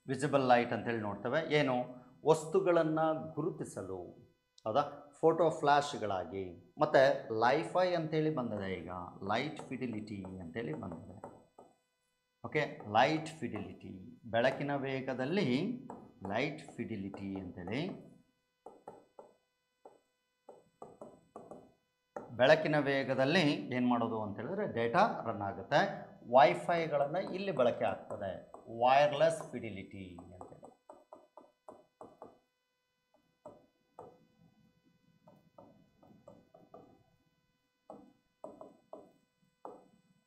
ವಿಸಿಬಲ್ ಲೈಟ್ ಅಂತೇಳಿ ನೋಡ್ತೇವೆ. ಏನು, ವಸ್ತುಗಳನ್ನು ಗುರುತಿಸಲು, ಹೌದಾ, ಫೋಟೋ ಫ್ಲ್ಯಾಶ್ಗಳಾಗಿ. ಮತ್ತು ಲೈಫೈ ಅಂತೇಳಿ ಬಂದಿದೆ, ಈಗ ಲೈಟ್ ಫಿಡಿಲಿಟಿ ಅಂತೇಳಿ ಬಂದಿದೆ. ಓಕೆ, ಲೈಟ್ ಫಿಡಿಲಿಟಿ, ಬೆಳಕಿನ ವೇಗದಲ್ಲಿ ಲೈಟ್ ಫಿಡಿಲಿಟಿ ಅಂತೇಳಿ. ಬೆಳಕಿನ ವೇಗದಲ್ಲಿ ಏನು ಮಾಡೋದು ಅಂತ ಹೇಳಿದ್ರೆ ಡೇಟಾ ರನ್ ಆಗುತ್ತೆ. ವೈಫೈಗಳನ್ನು ಇಲ್ಲಿ ಬಳಕೆ ಆಗ್ತದೆ. ವೈರ್ಲೆಸ್ ಫಿಡಿಲಿಟಿ ಅಂತೇಳಿ.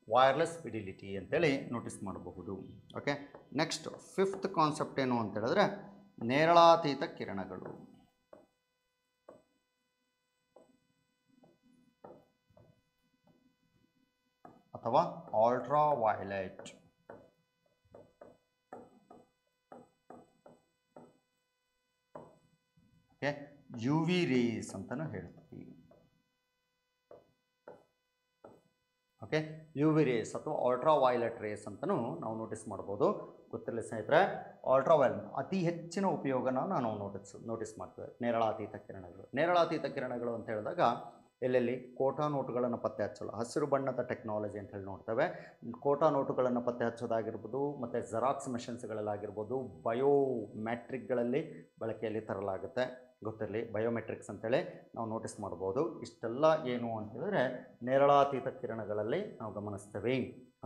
ವೈರ್ಲೆಸ್ ಫಿಡಿಲಿಟಿ ಅಂತೇಳಿ ನೋಟಿಸ್ ಮಾಡಬಹುದು. ಓಕೆ, ನೆಕ್ಸ್ಟ್ ಫಿಫ್ತ್ ಕಾನ್ಸೆಪ್ಟ್ ಏನು ಅಂತ ಹೇಳಿದ್ರೆ ನೇರಳಾತೀತ ಕಿರಣಗಳು ಅಥವಾ ultra violet. Okay, U V rays ಅಂತಲೂ ಹೇಳ್ತೀವಿ. ಓಕೆ, ಯು ವಿ ರೇಸ್ ಅಥವಾ ಅಲ್ಟ್ರಾ ವೈಲೆಟ್ ರೇಸ್ ಅಂತಲೂ ನಾವು ನೋಟಿಸ್ ಮಾಡ್ಬೋದು. ಗೊತ್ತಿರಲಿ ಸ್ನೇಹಿತರೆ, ಅಲ್ಟ್ರಾ ವೈಲೆಟ್ ಅತಿ ಹೆಚ್ಚಿನ ಉಪಯೋಗನ ನಾವು ನೋಟಿಸ್ ಮಾಡ್ತೇವೆ. ನೇರಳಾತೀತ ಕಿರಣಗಳು. ನೇರಳಾತೀತ ಕಿರಣಗಳು ಅಂತ ಹೇಳಿದಾಗ ಎಲ್ಲೆಲ್ಲಿ ಕೋಟಾ ನೋಟುಗಳನ್ನು ಪತ್ತೆ ಹಚ್ಚಲು ಹಸಿರು ಬಣ್ಣದ ಟೆಕ್ನಾಲಜಿ ಅಂತ ಹೇಳಿ ನೋಡ್ತೇವೆ. ಕೋಟಾ ನೋಟುಗಳನ್ನು ಪತ್ತೆ ಹಚ್ಚೋದಾಗಿರ್ಬೋದು, ಮತ್ತು ಜೆರಾಕ್ಸ್ ಮೆಷಿನ್ಸ್ಗಳಲ್ಲಾಗಿರ್ಬೋದು, ಬಯೋಮೆಟ್ರಿಕ್ಗಳಲ್ಲಿ ಬಳಕೆಯಲ್ಲಿ ತರಲಾಗುತ್ತೆ. ಗೊತ್ತಿರಲಿ, ಬಯೋಮೆಟ್ರಿಕ್ಸ್ ಅಂತೇಳಿ ನಾವು ನೋಟಿಸ್ ಮಾಡ್ಬೋದು. ಇಷ್ಟೆಲ್ಲ ಏನು ಅಂತ ಹೇಳಿದ್ರೆ ನೇರಳಾತೀತ ಕಿರಣಗಳಲ್ಲಿ ನಾವು ಗಮನಿಸ್ತೇವೆ.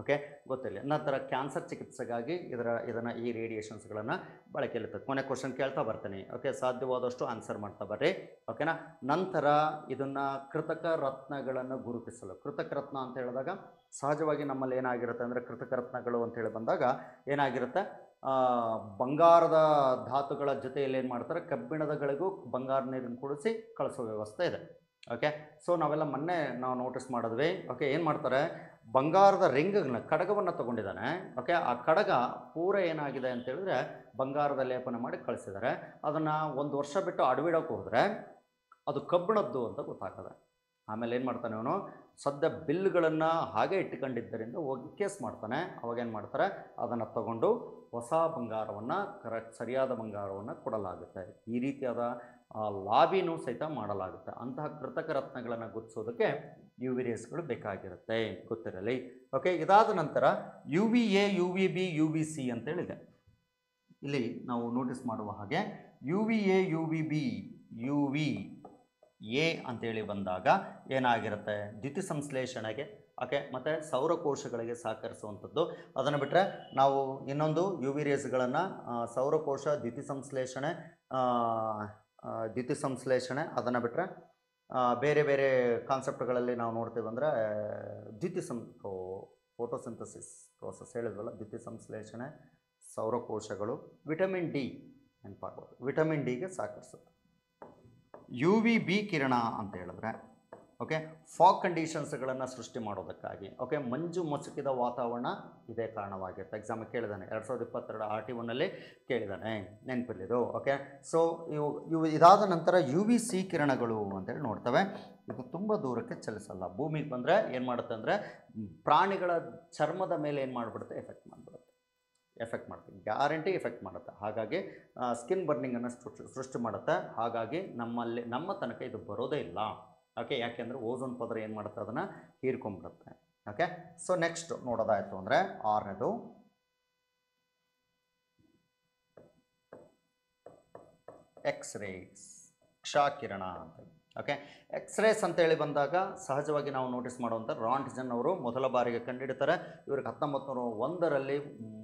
ಓಕೆ, ಗೊತ್ತಿರಲಿ. ನಂತರ ಕ್ಯಾನ್ಸರ್ ಚಿಕಿತ್ಸೆಗಾಗಿ ಇದನ್ನು ಈ ರೇಡಿಯೇಷನ್ಸ್ಗಳನ್ನು ಬಳಕೆಯಲ್ಲಿ ಕೊನೆ ಕ್ವಶನ್ ಕೇಳ್ತಾ ಬರ್ತೀನಿ. ಓಕೆ, ಸಾಧ್ಯವಾದಷ್ಟು ಆನ್ಸರ್ ಮಾಡ್ತಾ ಬರ್ರಿ. ಓಕೆನಾ. ನಂತರ ಇದನ್ನು ಕೃತಕ ರತ್ನಗಳನ್ನು ಗುರುತಿಸಲು, ಕೃತಕ ರತ್ನ ಅಂತ ಹೇಳಿದಾಗ ಸಹಜವಾಗಿ ನಮ್ಮಲ್ಲಿ ಏನಾಗಿರುತ್ತೆ ಅಂದರೆ ಕೃತಕ ರತ್ನಗಳು ಅಂತೇಳಿ ಬಂದಾಗ ಏನಾಗಿರುತ್ತೆ, ಬಂಗಾರದ ಧಾತುಗಳ ಜೊತೆಯಲ್ಲಿ ಏನು ಮಾಡ್ತಾರೆ, ಕಬ್ಬಿಣದಗಳಿಗೂ ಬಂಗಾರ ನೀರನ್ನು ಕೂಡಿಸಿ ಕಳಿಸೋ ವ್ಯವಸ್ಥೆ ಇದೆ. ಓಕೆ, ಸೊ ನಾವೆಲ್ಲ ಮೊನ್ನೆ ನಾವು ನೋಟಿಸ್ ಮಾಡಿದ್ವಿ. ಓಕೆ, ಏನು ಮಾಡ್ತಾರೆ, ಬಂಗಾರದ ರಿಂಗ್ಗಳನ್ನ ಕಡಗವನ್ನು ತೊಗೊಂಡಿದ್ದಾನೆ. ಓಕೆ, ಆ ಕಡಗ ಪೂರ ಏನಾಗಿದೆ ಅಂತ ಹೇಳಿದ್ರೆ ಬಂಗಾರದ ಲೇಪನ ಮಾಡಿ ಕಳಿಸಿದ್ದಾರೆ. ಅದನ್ನು 1 ವರ್ಷ ಬಿಟ್ಟು ಅಡವಿಡೋಕೆ ಹೋದರೆ ಅದು ಕಬ್ಬಿಣದ್ದು ಅಂತ ಗೊತ್ತಾಗ್ತದೆ. ಆಮೇಲೆ ಏನು ಮಾಡ್ತಾನೆ ಅವನು, ಸದ್ಯ ಬಿಲ್ಗಳನ್ನು ಹಾಗೆ ಇಟ್ಕೊಂಡಿದ್ದರಿಂದ ಹೋಗಿ ಕೇಸ್ ಮಾಡ್ತಾನೆ. ಅವಾಗೇನು ಮಾಡ್ತಾರೆ, ಅದನ್ನು ತಗೊಂಡು ಹೊಸ ಬಂಗಾರವನ್ನು ಸರಿಯಾದ ಬಂಗಾರವನ್ನು ಕೊಡಲಾಗುತ್ತೆ. ಈ ರೀತಿಯಾದ ಲಾಬಿನೂ ಸಹಿತ ಮಾಡಲಾಗುತ್ತೆ. ಅಂತಹ ಕೃತಕ ರತ್ನಗಳನ್ನು ಗುರುತಿಸೋದಕ್ಕೆ ಯು ವಿ ರೇಸ್ಗಳು ಬೇಕಾಗಿರುತ್ತೆ. ಗೊತ್ತಿರಲಿ. ಓಕೆ, ಇದಾದ ನಂತರ U V A, U V B, U V C ಅಂತೇಳಿದೆ. ಇಲ್ಲಿ ನಾವು ನೋಟಿಸ್ ಮಾಡುವ ಹಾಗೆ U V A, U V B, U V A ಅಂತೇಳಿ ಬಂದಾಗ ಏನಾಗಿರುತ್ತೆ, ದ್ಯುತಿ ಸಂಶ್ಲೇಷಣೆಗೆ ಓಕೆ ಮತ್ತು ಸೌರಕೋಶಗಳಿಗೆ ಸಹಕರಿಸುವಂಥದ್ದು. ಅದನ್ನು ಬಿಟ್ಟರೆ ನಾವು ಇನ್ನೊಂದು ಯು ವಿ ರೇಸ್ಗಳನ್ನು ಸೌರಕೋಶ, ದ್ಯುತಿ ಸಂಶ್ಲೇಷಣೆ ಅದನ್ನು ಬಿಟ್ಟರೆ ಬೇರೆ ಬೇರೆ ಕಾನ್ಸೆಪ್ಟ್ಗಳಲ್ಲಿ ನಾವು ನೋಡ್ತೀವಿ ಅಂದರೆ ಫೋಟೋಸಿಂಥಸಿಸ್ ಪ್ರೋಸೆಸ್ ಹೇಳಿದ್ವಲ್ಲ, ದ್ಯುತಿ ಸಂಶ್ಲೇಷಣೆ, ಸೌರಕೋಶಗಳು, ವಿಟಮಿನ್ ಡಿ ನೆನಪಾಗ್ಬೋದು, ವಿಟಮಿನ್ ಡಿಗೆ ಸಹಕರಿಸುತ್ತೆ. ಯು ವಿ ಬಿ ಕಿರಣ ಅಂತ ಹೇಳಿದ್ರೆ ಓಕೆ, ಫಾಗ್ ಕಂಡೀಷನ್ಸ್ಗಳನ್ನು ಸೃಷ್ಟಿ ಮಾಡೋದಕ್ಕಾಗಿ. ಓಕೆ, ಮಂಜು ಮುಸುಕಿದ ವಾತಾವರಣ ಇದೇ ಕಾರಣವಾಗಿರುತ್ತೆ. ಎಕ್ಸಾಮಿಗೆ ಕೇಳಿದ್ದಾನೆ 2022 RT1ನಲ್ಲಿ ಕೇಳಿದ್ದಾನೆ, ನೆನಪಿಲ್ಲಿದು. ಓಕೆ, ಸೊ ಇವು ಇದಾದ ನಂತರ ಯು ವಿ ಸಿ ಕಿರಣಗಳು ಅಂತೇಳಿ ನೋಡ್ತವೆ. ಇದು ತುಂಬ ದೂರಕ್ಕೆ ಚಲಿಸಲ್ಲ. ಭೂಮಿಗೆ ಬಂದರೆ ಏನು ಮಾಡುತ್ತೆ ಅಂದರೆ ಪ್ರಾಣಿಗಳ ಚರ್ಮದ ಮೇಲೆ ಏನು ಮಾಡಿಬಿಡುತ್ತೆ, ಎಫೆಕ್ಟ್ ಮಾಡ್ತೀವಿ, ಗ್ಯಾರಂಟಿ ಎಫೆಕ್ಟ್ ಮಾಡುತ್ತೆ. ಹಾಗಾಗಿ ಸ್ಕಿನ್ ಬರ್ನಿಂಗನ್ನು ಸೃಷ್ಟಿ ಮಾಡುತ್ತೆ. ಹಾಗಾಗಿ ನಮ್ಮ ತನಕ ಇದು ಬರೋದೇ ಇಲ್ಲ. ಓಕೆ, ಯಾಕೆಂದರೆ ಓಝೋನ್ ಪದರ ಏನು ಮಾಡುತ್ತೆ, ಅದನ್ನು ಹೀರ್ಕೊಂಡ್ಬಿಡುತ್ತೆ. ಓಕೆ, ಸೊ ನೆಕ್ಸ್ಟ್ ನೋಡೋದಾಯಿತು ಅಂದರೆ 6ನೇದು ಎಕ್ಸ್ರೇಸ್, ಕ್ಷಕಿರಣ ಅಂತೇಳಿ. ಓಕೆ, ಎಕ್ಸ್ರೇಸ್ ಅಂತೇಳಿ ಬಂದಾಗ ಸಹಜವಾಗಿ ನಾವು ನೋಟಿಸ್ ಮಾಡುವಂಥ ರಾಂಟ್ಜನ್ ಅವರು ಮೊದಲ ಬಾರಿಗೆ ಕಂಡುಹಿಡಿತಾರೆ. ಇವ್ರಿಗೆ 1901ರಲ್ಲಿ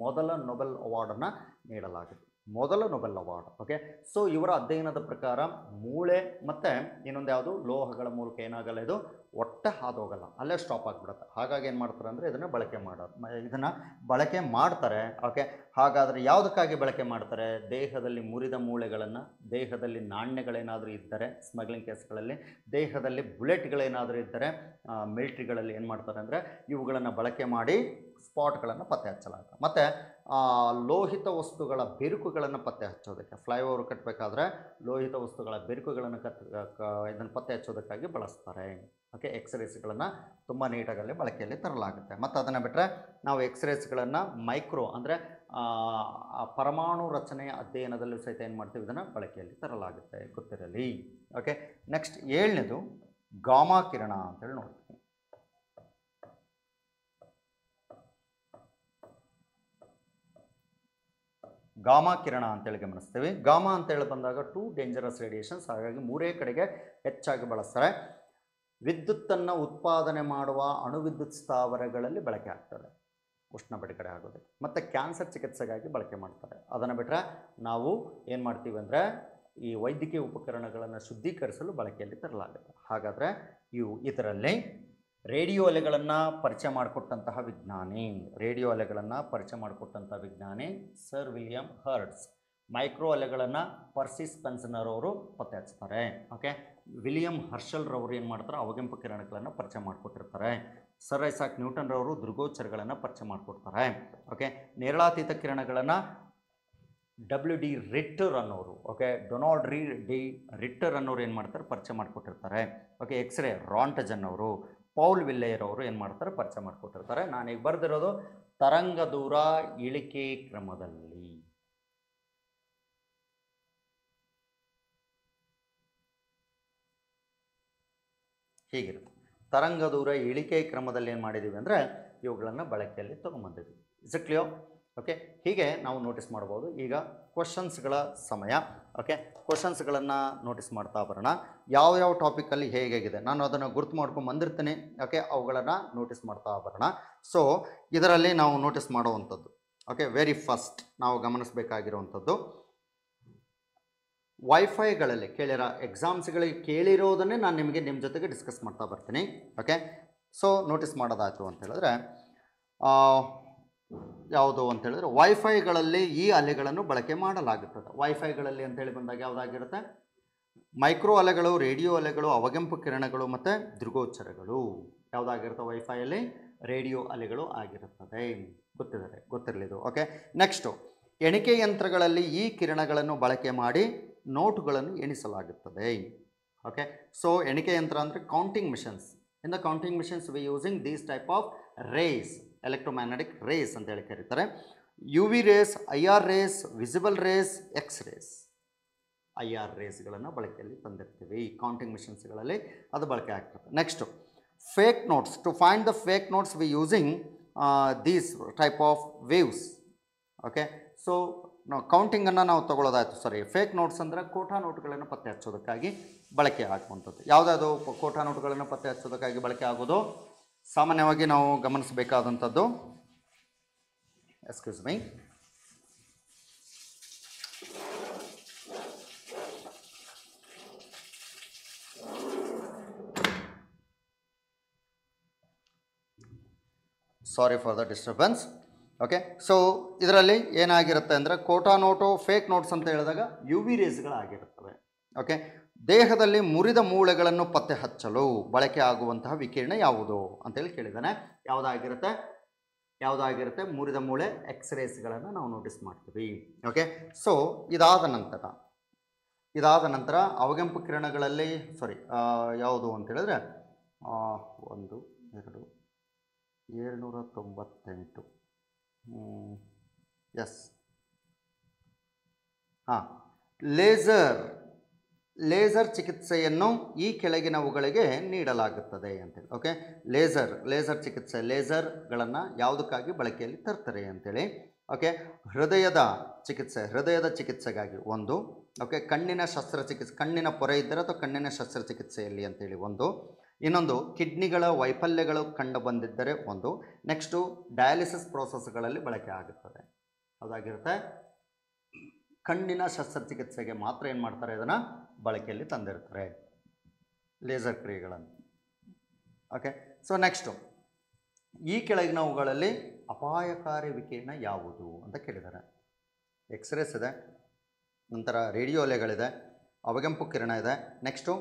ಮೊದಲ ನೊಬೆಲ್ ಅವಾರ್ಡನ್ನು ನೀಡಲಾಗಿದೆ. ಮೊದಲ ನೊಬೆಲ್ ಅವಾರ್ಡ್. ಓಕೆ, ಸೊ ಇವರ ಅಧ್ಯಯನದ ಪ್ರಕಾರ ಮೂಳೆ ಮತ್ತು ಇನ್ನೊಂದು ಯಾವುದು ಲೋಹಗಳ ಮೂಲಕ ಏನಾಗಲ್ಲ, ಇದು ಒಟ್ಟೆ ಹಾದೋಗಲ್ಲ, ಅಲ್ಲೇ ಸ್ಟಾಪ್ ಆಗಿಬಿಡುತ್ತೆ. ಹಾಗಾಗಿ ಏನು ಮಾಡ್ತಾರೆ ಅಂದರೆ ಇದನ್ನು ಬಳಕೆ ಮಾಡ್ತಾರೆ. ಓಕೆ, ಹಾಗಾದರೆ ಯಾವುದಕ್ಕಾಗಿ ಬಳಕೆ ಮಾಡ್ತಾರೆ, ದೇಹದಲ್ಲಿ ಮುರಿದ ಮೂಳೆಗಳನ್ನು, ದೇಹದಲ್ಲಿ ನಾಣ್ಯಗಳೇನಾದರೂ ಇದ್ದರೆ ಸ್ಮಗ್ಲಿಂಗ್ ಕೇಸ್ಗಳಲ್ಲಿ, ದೇಹದಲ್ಲಿ ಬುಲೆಟ್ಗಳೇನಾದರೂ ಇದ್ದರೆ ಮಿಲಿಟ್ರಿಗಳಲ್ಲಿ ಏನು ಮಾಡ್ತಾರೆ ಅಂದರೆ ಇವುಗಳನ್ನು ಬಳಕೆ ಮಾಡಿ ಸ್ಪಾಟ್ಗಳನ್ನು ಪತ್ತೆ ಹಚ್ಚಲಾಗುತ್ತೆ. ಮತ್ತು ಲೋಹಿತ ವಸ್ತುಗಳ ಬೆರುಕುಗಳನ್ನು ಪತ್ತೆ ಹಚ್ಚೋದಕ್ಕೆ, ಫ್ಲೈಓವರ್ ಕಟ್ಟಬೇಕಾದ್ರೆ ಲೋಹಿತ ವಸ್ತುಗಳ ಬೆರುಕುಗಳನ್ನು ಇದನ್ನು ಪತ್ತೆ ಹಚ್ಚೋದಕ್ಕಾಗಿ ಬಳಸ್ತಾರೆ. ಓಕೆ, ಎಕ್ಸ್ರೇಸ್ಗಳನ್ನು ತುಂಬ ನೀಟಾಗಲ್ಲಿ ಬಳಕೆಯಲ್ಲಿ ತರಲಾಗುತ್ತೆ. ಮತ್ತು ಅದನ್ನು ಬಿಟ್ಟರೆ ನಾವು ಎಕ್ಸ್ರೇಸ್ಗಳನ್ನು ಮೈಕ್ರೋ ಅಂದರೆ ಪರಮಾಣು ರಚನೆಯ ಅಧ್ಯಯನದಲ್ಲೂ ಸಹಿತ ಏನು ಮಾಡ್ತೀವಿ, ಇದನ್ನು ಬಳಕೆಯಲ್ಲಿ ತರಲಾಗುತ್ತೆ. ಗೊತ್ತಿರಲಿ. ಓಕೆ, ನೆಕ್ಸ್ಟ್ 7ನೇದು ಗಾಮಾ ಕಿರಣ ಅಂತೇಳಿ ನೋಡ್ತೀವಿ. ಗಾಮಾ ಕಿರಣ ಅಂತೇಳಿ ಗಮನಿಸ್ತೀವಿ. ಗಾಮಾ ಅಂತೇಳಿ ಬಂದಾಗ 2 ಡೇಂಜರಸ್ ರೇಡಿಯೇಷನ್ಸ್, ಹಾಗಾಗಿ 3 ಕಡೆಗೆ ಹೆಚ್ಚಾಗಿ ಬಳಸ್ತಾರೆ. ವಿದ್ಯುತ್ತನ್ನು ಉತ್ಪಾದನೆ ಮಾಡುವ ಅಣುವಿದ್ಯುತ್ ಸ್ಥಾವರಗಳಲ್ಲಿ ಬಳಕೆ ಆಗ್ತದೆ. ಉಷ್ಣ ಬಿಡುಗಡೆ ಆಗೋದಕ್ಕೆ. ಮತ್ತು ಕ್ಯಾನ್ಸರ್ ಚಿಕಿತ್ಸೆಗಾಗಿ ಬಳಕೆ ಮಾಡ್ತಾರೆ. ಅದನ್ನು ಬಿಟ್ಟರೆ ನಾವು ಏನು ಮಾಡ್ತೀವಿ ಅಂದರೆ ಈ ವೈದ್ಯಕೀಯ ಉಪಕರಣಗಳನ್ನು ಶುದ್ಧೀಕರಿಸಲು ಬಳಕೆಯಲ್ಲಿ ತರಲಾಗುತ್ತೆ. ಹಾಗಾದರೆ ಇದರಲ್ಲಿ ರೇಡಿಯೋ ಅಲೆಗಳನ್ನು ಪರಿಚಯ ಮಾಡಿಕೊಟ್ಟಂತಹ ವಿಜ್ಞಾನಿ ಸರ್ ವಿಲಿಯಂ ಹರ್ಟ್ಸ್. ಮೈಕ್ರೋ ಅಲೆಗಳನ್ನು ಪರ್ಸಿ ಸ್ಪೆನ್ಸರ್ ಅವರು ಪತ್ತೆ ಹಚ್ತಾರೆ. ಓಕೆ, ವಿಲಿಯಂ ಹರ್ಷಲ್ ರವರು ಏನು ಮಾಡ್ತಾರೆ, ಅವಗೆಂಪು ಕಿರಣಗಳನ್ನು ಪರಿಚಯ ಮಾಡಿಕೊಟ್ಟಿರ್ತಾರೆ. ಸರ್ ಐಸಾಕ್ ನ್ಯೂಟನ್ ರವರು ದೃಗೋಚರಗಳನ್ನು ಪರಿಚಯ ಮಾಡಿಕೊಡ್ತಾರೆ. ಓಕೆ, ನೇರಳಾತೀತ ಕಿರಣಗಳನ್ನು ಡಬ್ಲ್ಯೂ.ಡಿ. ರಿಟ್ಟರ್ ಅನ್ನೋರು, ಓಕೆ, ಡೊನಾಲ್ಡ್ ಡಿ ರಿಟ್ಟರ್ ಅನ್ನೋರು ಏನು ಮಾಡ್ತಾರೆ, ಪರಿಚಯ ಮಾಡಿಕೊಟ್ಟಿರ್ತಾರೆ. ಓಕೆ, ಎಕ್ಸ್ರೇ ರಾಂಟಜನ್ ಅವರು, ಪೌಲ್ ವಿಲ್ಲೇಯರ್ ಅವರು ಏನು ಮಾಡ್ತಾರೆ, ಪರಿಚಯ ಮಾಡಿಕೊಟ್ಟಿರ್ತಾರೆ. ನಾನೀಗ ಬರೆದಿರೋದು ತರಂಗ ದೂರ ಇಳಿಕೆ ಕ್ರಮದಲ್ಲಿ. ಹೀಗಿರುತ್ತೆ. ತರಂಗ ದೂರ ಇಳಿಕೆ ಕ್ರಮದಲ್ಲಿ ಏನು ಮಾಡಿದ್ದೀವಿ ಅಂದರೆ ಇವುಗಳನ್ನು ಬಳಕೆಯಲ್ಲಿ ತೊಗೊಂಬಂದಿದ್ದೀವಿ. Is it clear? ಓಕೆ, ಹೀಗೆ ನಾವು ನೋಟಿಸ್ ಮಾಡ್ಬೋದು. ಈಗ ಕ್ವಶನ್ಸ್ಗಳ ಸಮಯ. ಓಕೆ, ಕ್ವಶನ್ಸ್ಗಳನ್ನು ನೋಟಿಸ್ ಮಾಡ್ತಾ ಬರೋಣ. ಯಾವ ಟಾಪಿಕಲ್ಲಿ ಹೇಗಿದೆ ನಾನು ಅದನ್ನು ಗುರ್ತು ಮಾಡ್ಕೊಂಡು ಬಂದಿರ್ತೀನಿ. ಓಕೆ, ಅವುಗಳನ್ನು ನೋಟಿಸ್ ಮಾಡ್ತಾ ಬರೋಣ. ಸೊ ಇದರಲ್ಲಿ ನಾವು ನೋಟಿಸ್ ಮಾಡುವಂಥದ್ದು, ಓಕೆ, ವೆರಿ ಫಸ್ಟ್ ನಾವು ಗಮನಿಸಬೇಕಾಗಿರುವಂಥದ್ದು ವೈಫೈಗಳಲ್ಲಿ ಎಕ್ಸಾಮ್ಸ್ಗಳಿಗೆ ಕೇಳಿರೋದನ್ನೇ ನಾನು ನಿಮ್ಮ ಜೊತೆಗೆ ಡಿಸ್ಕಸ್ ಮಾಡ್ತಾ ಬರ್ತೀನಿ. ಓಕೆ, ಸೊ ನೋಟಿಸ್ ಮಾಡೋದಾಯಿತು ಅಂತ ಹೇಳಿದ್ರೆ ಯಾವುದು ಅಂತ ಹೇಳಿದ್ರೆ ವೈಫೈಗಳಲ್ಲಿ ಈ ಅಲೆಗಳನ್ನು ಬಳಕೆ ಮಾಡಲಾಗುತ್ತದೆ. ವೈಫೈಗಳಲ್ಲಿ ಅಂತೇಳಿ ಬಂದಾಗ ಯಾವುದಾಗಿರುತ್ತೆ, ಮೈಕ್ರೋ ಅಲೆಗಳು, ರೇಡಿಯೋ ಅಲೆಗಳು, ಅವಗೆಂಪು ಕಿರಣಗಳು ಮತ್ತು ದೃಗೋಚರಗಳು. ಯಾವುದಾಗಿರುತ್ತೆ ವೈಫೈಯಲ್ಲಿ? ರೇಡಿಯೋ ಅಲೆಗಳು ಆಗಿರುತ್ತದೆ. ಗೊತ್ತಿರಲಿದು. ಓಕೆ, ನೆಕ್ಸ್ಟು ಎಣಿಕೆ ಯಂತ್ರಗಳಲ್ಲಿ ಈ ಕಿರಣಗಳನ್ನು ಬಳಕೆ ಮಾಡಿ ನೋಟುಗಳನ್ನು ಎಣಿಸಲಾಗುತ್ತದೆ. ಓಕೆ, ಸೊ ಎಣಿಕೆ ಯಂತ್ರ ಅಂದರೆ counting machines. In the counting machines we using these type of rays, electromagnetic rays ಅಂತೇಳಿ ಕರೀತಾರೆ. U V rays, I R rays, visible rays, X rays. I R ರೇಸ್ಗಳನ್ನು ಬಳಕೆಯಲ್ಲಿ ತಂದಿರ್ತೀವಿ. ಕೌಂಟಿಂಗ್ ಮಿಷನ್ಸ್ಗಳಲ್ಲಿ ಅದು ಬಳಕೆ ಆಗ್ತದೆ. Next fake notes. To find the fake notes we using these type of waves. Okay, so ನಾವು ಕೌಂಟಿಂಗನ್ನು ನಾವು ತೊಗೊಳ್ಳೋದಾಯ್ತು. ಫೇಕ್ ನೋಟ್ಸ್ ಅಂದರೆ ಕೋಟಾ ನೋಟುಗಳನ್ನು ಪತ್ತೆ ಹಚ್ಚೋದಕ್ಕಾಗಿ ಬಳಕೆ ಆಗುವಂಥದ್ದು. ಯಾವುದಾದ್ರು ಕೋಟಾ ನೋಟುಗಳನ್ನು ಪತ್ತೆ ಹಚ್ಚೋದಕ್ಕಾಗಿ ಬಳಕೆ ಆಗೋದು ಸಾಮಾನ್ಯವಾಗಿ ನಾವು ಗಮನಿಸಬೇಕಾದಂಥದ್ದು, excuse me, sorry for the disturbance. Okay, so ಇದರಲ್ಲಿ ಏನಾಗಿರುತ್ತೆ ಅಂದರೆ ಕೋಟಾ ನೋಟು, ಫೇಕ್ ನೋಟ್ಸ್ ಅಂತ ಹೇಳಿದಾಗ ಯು ವಿ ರೇಸ್ಗಳಾಗಿರುತ್ತವೆ. ಓಕೆ, ದೇಹದಲ್ಲಿ ಮುರಿದ ಮೂಳೆಗಳನ್ನು ಪತ್ತೆ ಹಚ್ಚಲು ಬಳಕೆ ಆಗುವಂತಹ ವಿಕಿರಣ ಯಾವುದು ಅಂತೇಳಿ ಕೇಳಿದ್ದಾನೆ. ಯಾವುದಾಗಿರುತ್ತೆ ಮುರಿದ ಮೂಳೆ ಎಕ್ಸ್ರೇಸ್ಗಳನ್ನು ನಾವು ನೋಟಿಸ್ ಮಾಡ್ತೀವಿ. ಓಕೆ, ಸೊ ಇದಾದ ನಂತರ ಅವಗೆಂಪು ಕಿರಣಗಳಲ್ಲಿ ಯಾವುದು ಅಂತ ಹೇಳಿದ್ರೆ 1 2 798 ಎಸ್ ಲೇಸರ್ ಚಿಕಿತ್ಸೆಯನ್ನು ಈ ಕೆಳಗಿನವುಗಳಿಗೆ ನೀಡಲಾಗುತ್ತದೆ ಅಂತೇಳಿ. ಓಕೆ, ಲೇಸರ್ ಚಿಕಿತ್ಸೆ, ಲೇಸರ್ಗಳನ್ನು ಯಾವುದಕ್ಕಾಗಿ ಬಳಕೆಯಲ್ಲಿ ತರ್ತಾರೆ ಅಂತೇಳಿ. ಓಕೆ, ಹೃದಯದ ಚಿಕಿತ್ಸೆಗಾಗಿ ಒಂದು. ಓಕೆ, ಕಣ್ಣಿನ ಶಸ್ತ್ರಚಿಕಿತ್ಸೆ, ಕಣ್ಣಿನ ಪೊರೆ ಇದ್ದರೆ ಅಥವಾ ಕಣ್ಣಿನ ಶಸ್ತ್ರಚಿಕಿತ್ಸೆಯಲ್ಲಿ ಅಂತೇಳಿ ಒಂದು. ಇನ್ನೊಂದು ಕಿಡ್ನಿಗಳ ವೈಫಲ್ಯಗಳು ಕಂಡು ಬಂದಿದ್ದರೆ ಒಂದು. ನೆಕ್ಸ್ಟು ಡಯಾಲಿಸಿಸ್ ಪ್ರೋಸೆಸ್ಗಳಲ್ಲಿ ಬಳಕೆ ಆಗುತ್ತದೆ. ಯಾವುದಾಗಿರುತ್ತೆ, ಕಣ್ಣಿನ ಶಸ್ತ್ರಚಿಕಿತ್ಸೆಗೆ ಮಾತ್ರ ಏನು ಮಾಡ್ತಾರೆ, ಇದನ್ನು ಬಳಕೆಯಲ್ಲಿ ತಂದಿರ್ತಾರೆ ಲೇಸರ್ ಕ್ರಿಯೆಗಳನ್ನು. ಓಕೆ, ಸೊ ನೆಕ್ಸ್ಟು ಈ ಕೆಳಗಿನವುಗಳಲ್ಲಿ ಅಪಾಯಕಾರಿ ವಿಕಿರಣ ಯಾವುದು ಅಂತ ಕೇಳಿದ್ದಾರೆ. ಎಕ್ಸ್ರೇಸ್ ಇದೆ, ನಂತರ ರೇಡಿಯೋ ಅಲೆಗಳಿದೆ, ಅವಗೆಂಪು ಕಿರಣ ಇದೆ, ನೆಕ್ಸ್ಟು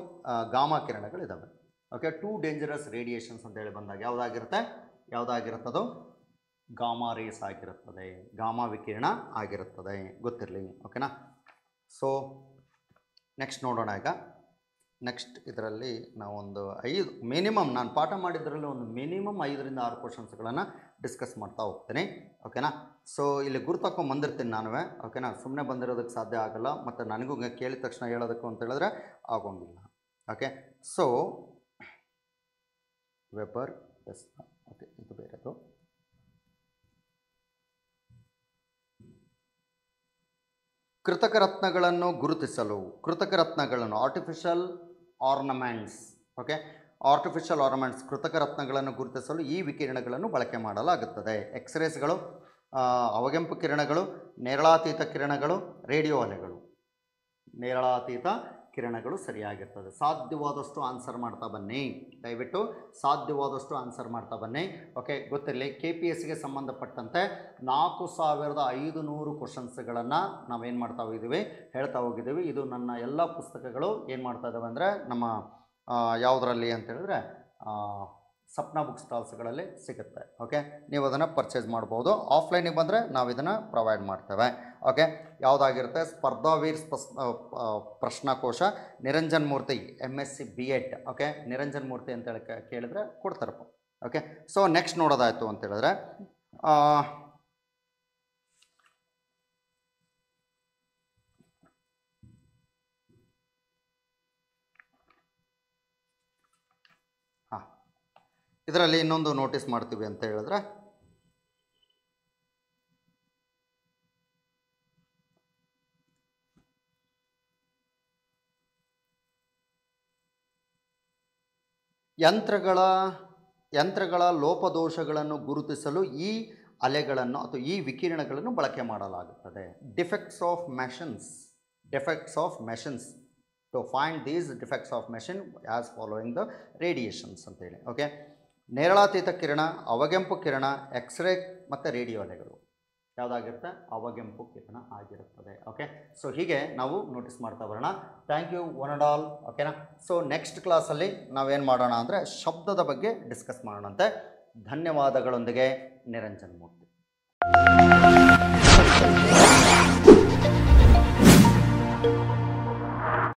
ಗಾಮಾ ಕಿರಣಗಳಿದ್ದಾವೆ. ಓಕೆ, 2 ಡೇಂಜರಸ್ ರೇಡಿಯೇಷನ್ಸ್ ಅಂತೇಳಿ ಬಂದಾಗ ಯಾವುದಾಗಿರುತ್ತದು ಗಾಮಾ ರೇಸ್ ಆಗಿರುತ್ತದೆ, ಗಾಮಾ ವಿಕಿರಣ ಆಗಿರುತ್ತದೆ. ಗೊತ್ತಿರಲಿ. ಓಕೆನಾ? ಸೊ ನೆಕ್ಸ್ಟ್ ನೋಡೋಣ. ಈಗ ನೆಕ್ಸ್ಟ್ ಇದರಲ್ಲಿ ನಾವೊಂದು 5 ಮಿನಿಮಮ್, ನಾನು ಪಾಠ ಮಾಡಿದ್ರಲ್ಲಿ ಒಂದು ಮಿನಿಮಮ್ 5 ರಿಂದ 6 ಕ್ವಶನ್ಸ್ಗಳನ್ನು ಡಿಸ್ಕಸ್ ಮಾಡ್ತಾ ಹೋಗ್ತೀನಿ. ಓಕೆನಾ? ಸೊ ಇಲ್ಲಿ ಗುರುತಕ್ಕೊಂಡು ಬಂದಿರ್ತೀನಿ ನಾನು. ಓಕೆನಾ? ಸುಮ್ಮನೆ ಬಂದಿರೋದಕ್ಕೆ ಸಾಧ್ಯ ಆಗಲ್ಲ, ಮತ್ತು ನನಗೂ ಕೇಳಿದ ತಕ್ಷಣ ಹೇಳೋದಕ್ಕೂ ಅಂತ ಹೇಳಿದ್ರೆ ಆಗೋಂಗಿಲ್ಲ. ಓಕೆ, ಸೊ ವೆಬರ್ ಎಸ್, ಓಕೆ, ಇದು ಬೇರೆದು. ಕೃತಕ ರತ್ನಗಳನ್ನು ಗುರುತಿಸಲು, artificial ornaments. Okay, artificial ornaments ಕೃತಕ ರತ್ನಗಳನ್ನು ಗುರುತಿಸಲು ಈ ವಿಕಿರಣಗಳನ್ನು ಬಳಕೆ ಮಾಡಲಾಗುತ್ತದೆ. ಎಕ್ಸ್ರೇಸ್ಗಳು, ಅವಗೆಂಪು ಕಿರಣಗಳು, ನೇರಳಾತೀತ ಕಿರಣಗಳು, ರೇಡಿಯೋ ಅಲೆಗಳು. ನೇರಳಾತೀತ ಕಿರಣಗಳು ಸರಿಯಾಗಿರ್ತದೆ. ಸಾಧ್ಯವಾದಷ್ಟು ಆನ್ಸರ್ ಮಾಡ್ತಾ ಬನ್ನಿ, ದಯವಿಟ್ಟು ಸಾಧ್ಯವಾದಷ್ಟು ಆನ್ಸರ್ ಮಾಡ್ತಾ ಬನ್ನಿ. ಓಕೆ, ಗೊತ್ತಿರಲಿ KPSಗೆ ಸಂಬಂಧಪಟ್ಟಂತೆ 4500 ಕ್ವಶನ್ಸ್ಗಳನ್ನು ನಾವೇನು ಮಾಡ್ತಾ ಹೋಗಿದ್ದೀವಿ, ಹೇಳ್ತಾ ಹೋಗಿದ್ದೀವಿ. ಇದು ನನ್ನ ಎಲ್ಲ ಪುಸ್ತಕಗಳು ಏನು ಮಾಡ್ತಾ ಇದ್ದಾವೆ ಅಂದರೆ ನಮ್ಮ ಯಾವುದರಲ್ಲಿ ಅಂತ ಹೇಳಿದ್ರೆ ಸಪ್ನಾ ಬುಕ್ ಸ್ಟಾಲ್ಸ್ಗಳಲ್ಲಿ ಸಿಗುತ್ತೆ. ಓಕೆ, ನೀವು ಅದನ್ನು ಪರ್ಚೇಸ್ ಮಾಡ್ಬೋದು. ಆಫ್ಲೈನಿಗೆ ಬಂದರೆ ನಾವು ಇದನ್ನು ಪ್ರೊವೈಡ್ ಮಾಡ್ತೇವೆ. ಓಕೆ, ಯಾವುದಾಗಿರುತ್ತೆ ಸ್ಪರ್ಧಾವೀರ್ ಪ್ರಶ್ನಾಕೋಶ ನಿರಂಜನ್ ಮೂರ್ತಿ MSc B.Ed. ಓಕೆ, ನಿರಂಜನ್ ಮೂರ್ತಿ ಅಂತೇಳಿ ಕೇಳಿದ್ರೆ ಕೊಡ್ತಾರಪ್ಪ. ಓಕೆ, ಸೊ ನೆಕ್ಸ್ಟ್ ನೋಡೋದಾಯಿತು ಅಂತ ಹೇಳಿದ್ರೆ ಇದರಲ್ಲಿ ಇನ್ನೊಂದು ನೋಟಿಸ್ ಮಾಡ್ತೀವಿ ಅಂತ ಹೇಳಿದ್ರೆ ಯಂತ್ರಗಳ ಲೋಪದೋಷಗಳನ್ನು ಗುರುತಿಸಲು ಈ ಅಲೆಗಳನ್ನು ಅಥವಾ ಈ ವಿಕಿರಣಗಳನ್ನು ಬಳಕೆ ಮಾಡಲಾಗುತ್ತದೆ. Defects of machines to find these defects of machine as following the radiations ಅಂತೇಳಿ. ಓಕೆ, ನೇರಳಾತೀತ ಕಿರಣ, ಅವಗೆಂಪು ಕಿರಣ, ಎಕ್ಸ್ರೇ ಮತ್ತು ರೇಡಿಯೋ ಅಲೆಗಳು ಯಾವುದಾಗಿರುತ್ತೆ, ಅವಗೆಂಪು ಕಿರಣ ಆಗಿರುತ್ತದೆ. ಓಕೆ, ಸೊ ಹೀಗೆ ನಾವು ನೋಟಿಸ್ ಮಾಡ್ತಾ ಬರೋಣ. Thank you one and all. ಓಕೆನಾ, ಸೊ ನೆಕ್ಸ್ಟ್ ಕ್ಲಾಸಲ್ಲಿ ನಾವೇನು ಮಾಡೋಣ ಅಂದರೆ ಶಬ್ದದ ಬಗ್ಗೆ ಡಿಸ್ಕಸ್ ಮಾಡೋಣಂತೆ. ಧನ್ಯವಾದಗಳೊಂದಿಗೆ ನಿರಂಜನ್ ಮೂರ್ತಿ.